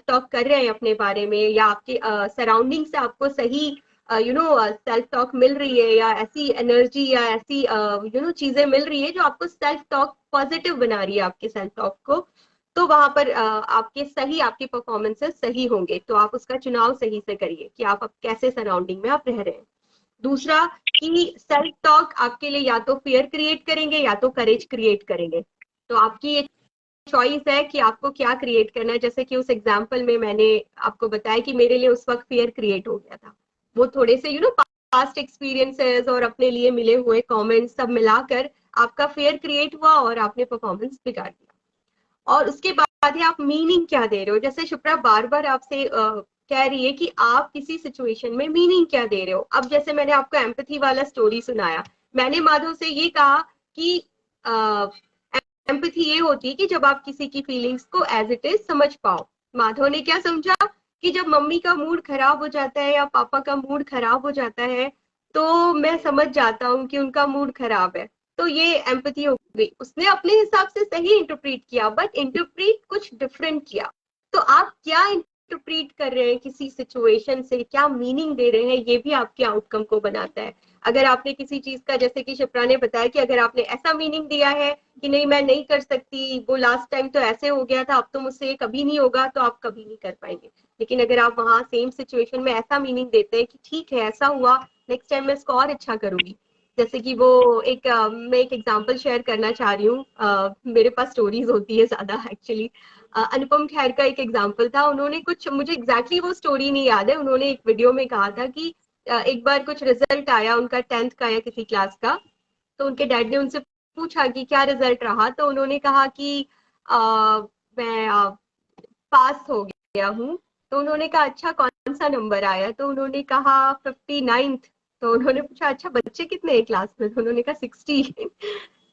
टॉक कर रहे हैं अपने बारे में, या आपके सराउंडिंग से आपको सही सेल्फ टॉक मिल रही है, या ऐसी एनर्जी या ऐसी चीजें मिल रही है जो आपको सेल्फ टॉक पॉजिटिव बना रही है आपके सेल्फ टॉक को, तो वहां पर आपके परफॉर्मेंसेस सही होंगे। तो आप उसका चुनाव सही से करिए कि आप कैसे सराउंडिंग में आप रह रहे हैं। दूसरा कि सेल्फ टॉक आपके लिए या तो फियर क्रिएट करेंगे या तो करेज क्रिएट करेंगे। तो आपकी ये चॉइस है कि आपको क्या क्रिएट करना है। जैसे कि उस एग्जाम्पल में मैंने आपको बताया कि मेरे लिए उस वक्त फियर क्रिएट हो गया था। वो थोड़े से पास्ट एक्सपीरियंसेस और अपने लिए मिले हुए कमेंट्स सब मिलाकर आपका फियर क्रिएट हुआ और आपने परफॉर्मेंस बिगाड़ दिया। और उसके बाद ही आप मीनिंग क्या दे रहे हो। जैसे शिप्रा बार बार आपसे कह रही है कि आप किसी सिचुएशन में मीनिंग क्या दे रहे हो। अब जैसे मैंने आपको एम्पैथी वाला स्टोरी सुनाया, मैंने माधव से ये कहा कि एम्पैथी ये होती है कि जब आप किसी की फीलिंग्स को एज इट इज समझ पाओ। माधव ने क्या समझा कि जब मम्मी का मूड खराब हो जाता है या पापा का मूड खराब हो जाता है तो मैं समझ जाता हूँ कि उनका मूड खराब है। तो ये एम्पैथी हो गई। उसने अपने हिसाब से सही इंटरप्रीट किया, बट इंटरप्रीट कुछ डिफरेंट किया। तो आप क्या इंटरप्रीट कर रहे हैं किसी सिचुएशन से, क्या मीनिंग दे रहे हैं, ये भी आपके आउटकम को बनाता है। अगर आपने किसी चीज का, जैसे कि शिप्रा ने बताया कि अगर आपने ऐसा मीनिंग दिया है कि नहीं मैं नहीं कर सकती, वो लास्ट टाइम तो ऐसे हो गया था, अब तो मुझसे ये कभी नहीं होगा, तो आप कभी नहीं कर पाएंगे। लेकिन अगर आप वहां सेम सिचुएशन में ऐसा मीनिंग देते हैं कि ठीक है ऐसा हुआ, नेक्स्ट टाइम मैं इसको और अच्छा करूंगी। जैसे कि मैं एक एग्जांपल शेयर करना चाह रही हूँ। मेरे पास स्टोरीज होती है ज्यादा एक्चुअली। अनुपम खेर का एक एग्जांपल था। उन्होंने कुछ, मुझे एग्जैक्टली वो स्टोरी नहीं याद है, उन्होंने एक वीडियो में कहा था कि एक बार कुछ रिजल्ट आया उनका 10th का या किसी क्लास का। तो उनके डैड ने उनसे पूछा कि क्या रिजल्ट रहा, तो उन्होंने कहा कि मैं पास हो गया हूँ। तो उन्होंने कहा अच्छा कौन सा नंबर आया, तो उन्होंने कहा 59th। तो उन्होंने पूछा अच्छा बच्चे कितने हैं क्लास में, तो उन्होंने कहा 60।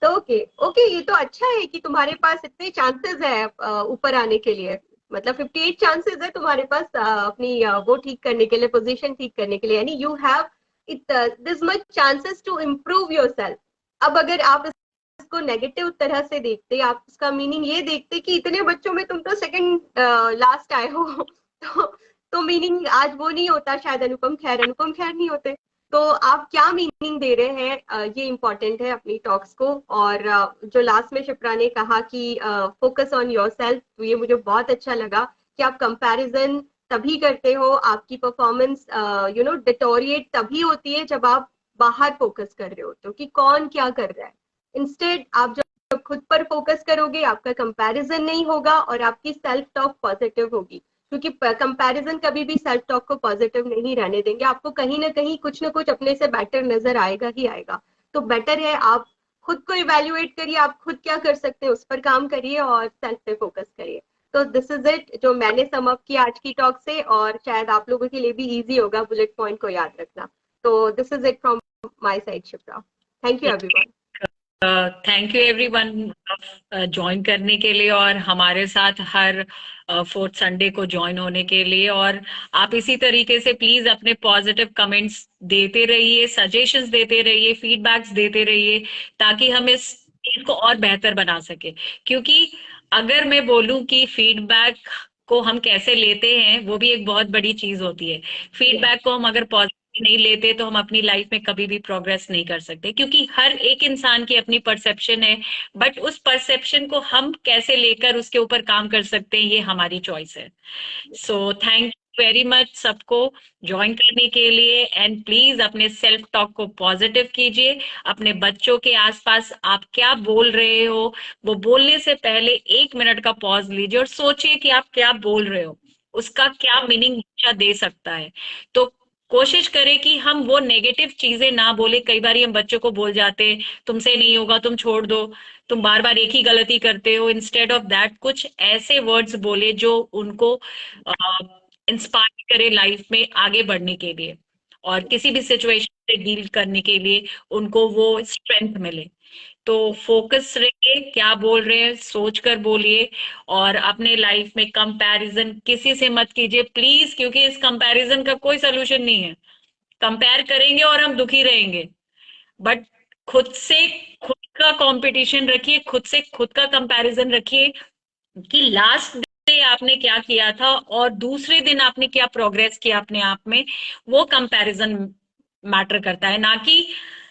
तो ओके ओके, ये तो अच्छा है कि तुम्हारे पास इतने चांसेस है ऊपर आने के लिए। मतलब 58 चांसेस है तुम्हारे पास अपनी वो ठीक करने के लिए, पोजीशन ठीक करने के लिए, यानी you have it this much chances to improve your self. अब अगर आप इसको नेगेटिव तरह से देखते, आप इसका मीनिंग ये देखते कि इतने बच्चों में तुम तो सेकंड लास्ट आए हो, तो मीनिंग आज वो नहीं होता, शायद अनुपम खैर नहीं होते। तो आप क्या मीनिंग दे रहे हैं, ये इंपॉर्टेंट है अपनी टॉक्स को। और जो लास्ट में शिप्रा ने कहा कि फोकस ऑन योर सेल्फ, तो ये मुझे बहुत अच्छा लगा कि आप कंपैरिजन तभी करते हो, आपकी परफॉर्मेंस डिटोरिएट तभी होती है जब आप बाहर फोकस कर रहे होते हो कि कौन क्या कर रहा है। इंस्टेड आप जब खुद पर फोकस करोगे, आपका कंपैरिजन नहीं होगा और आपकी सेल्फ टॉक पॉजिटिव होगी। क्योंकि कंपैरिजन कभी भी सेल्फ टॉक को पॉजिटिव नहीं रहने देंगे, आपको कहीं ना कहीं कुछ ना कुछ अपने से बेटर नजर आएगा ही आएगा। तो बेटर है आप खुद को इवेल्युएट करिए, आप खुद क्या कर सकते हैं उस पर काम करिए और सेल्फ पे फोकस करिए। तो दिस इज इट जो मैंने सम अप किया आज की टॉक से, और शायद आप लोगों के लिए भी इजी होगा बुलेट पॉइंट को याद रखना। तो this is it from my side, Shipra. Thank you everyone. Thank you everyone join करने के लिए और हमारे साथ हर फोर्थ संडे को ज्वाइन होने के लिए। और आप इसी तरीके से प्लीज अपने पॉजिटिव कमेंट्स देते रहिए, सजेशंस देते रहिए, फीडबैक्स देते रहिए, ताकि हम इस चीज को और बेहतर बना सके। क्योंकि अगर मैं बोलूं कि फीडबैक को हम कैसे लेते हैं, वो भी एक बहुत बड़ी चीज होती है। फीडबैक को हम अगर पॉजिटिव नहीं लेते तो हम अपनी लाइफ में कभी भी प्रोग्रेस नहीं कर सकते, क्योंकि हर एक इंसान की अपनी परसेप्शन है। बट उस परसेप्शन को हम कैसे लेकर उसके ऊपर काम कर सकते हैं, ये हमारी चॉइस है। So thank you very much सबको ज्वाइन करने के लिए। एंड प्लीज अपने सेल्फ टॉक को पॉजिटिव कीजिए। अपने बच्चों के आसपास आप क्या बोल रहे हो, वो बोलने से पहले 1 मिनट का पॉज लीजिए और सोचिए कि आप क्या बोल रहे हो, उसका क्या मीनिंग बच्चा दे सकता है। तो कोशिश करें कि हम वो नेगेटिव चीजें ना बोले। कई बार हम बच्चों को बोल जाते हैं तुमसे नहीं होगा, तुम छोड़ दो, तुम बार बार एक ही गलती करते हो। इंस्टेड ऑफ दैट कुछ ऐसे वर्ड्स बोले जो उनको इंस्पायर करे लाइफ में आगे बढ़ने के लिए, और किसी भी सिचुएशन से डील करने के लिए उनको वो स्ट्रेंथ मिले। तो फोकस रहिए, क्या बोल रहे हैं सोच कर बोलिए। और अपने लाइफ में कंपैरिजन किसी से मत कीजिए प्लीज, क्योंकि इस कंपैरिजन का कोई सोल्यूशन नहीं है। कंपेयर करेंगे और हम दुखी रहेंगे। बट खुद से खुद का कंपटीशन रखिए, खुद से खुद का कंपैरिजन रखिए कि लास्ट डे आपने क्या किया था और दूसरे दिन आपने क्या प्रोग्रेस किया अपने आप में। वो कंपैरिजन मैटर करता है, ना कि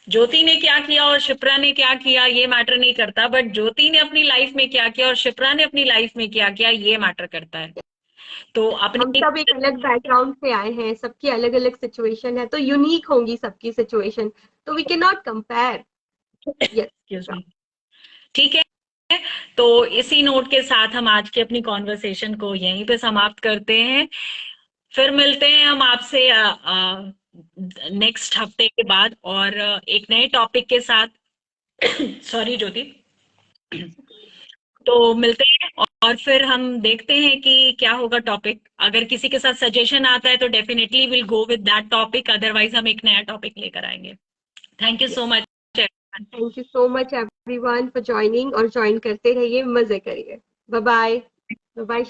ज्योति ने क्या किया और शिप्रा ने क्या किया, ये मैटर नहीं करता। बट ज्योति ने अपनी लाइफ में क्या किया और शिप्रा ने अपनी लाइफ में क्या किया, ये मैटर करता है। तो हम अपनी सब एक अलग बैकग्राउंड से आए हैं, सबकी अलग अलग सिचुएशन है, तो यूनिक होंगी सबकी सिचुएशन, तो we can not compare. Yes. ठीक है। तो इसी नोट के साथ हम आज की अपनी कॉन्वर्सेशन को यहीं पे समाप्त करते हैं। फिर मिलते हैं हम आपसे नेक्स्ट हफ्ते के बाद और एक नए टॉपिक के साथ। सॉरी ज्योति। तो मिलते हैं और फिर हम देखते हैं कि क्या होगा टॉपिक। अगर किसी के साथ सजेशन आता है तो definitely will go with that topic, otherwise हम एक नया टॉपिक लेकर आएंगे। Thank you so much. Thank you so much everyone for joining, और ज्वाइन करते रहिए, मजे करिए। Bye bye. Bye bye.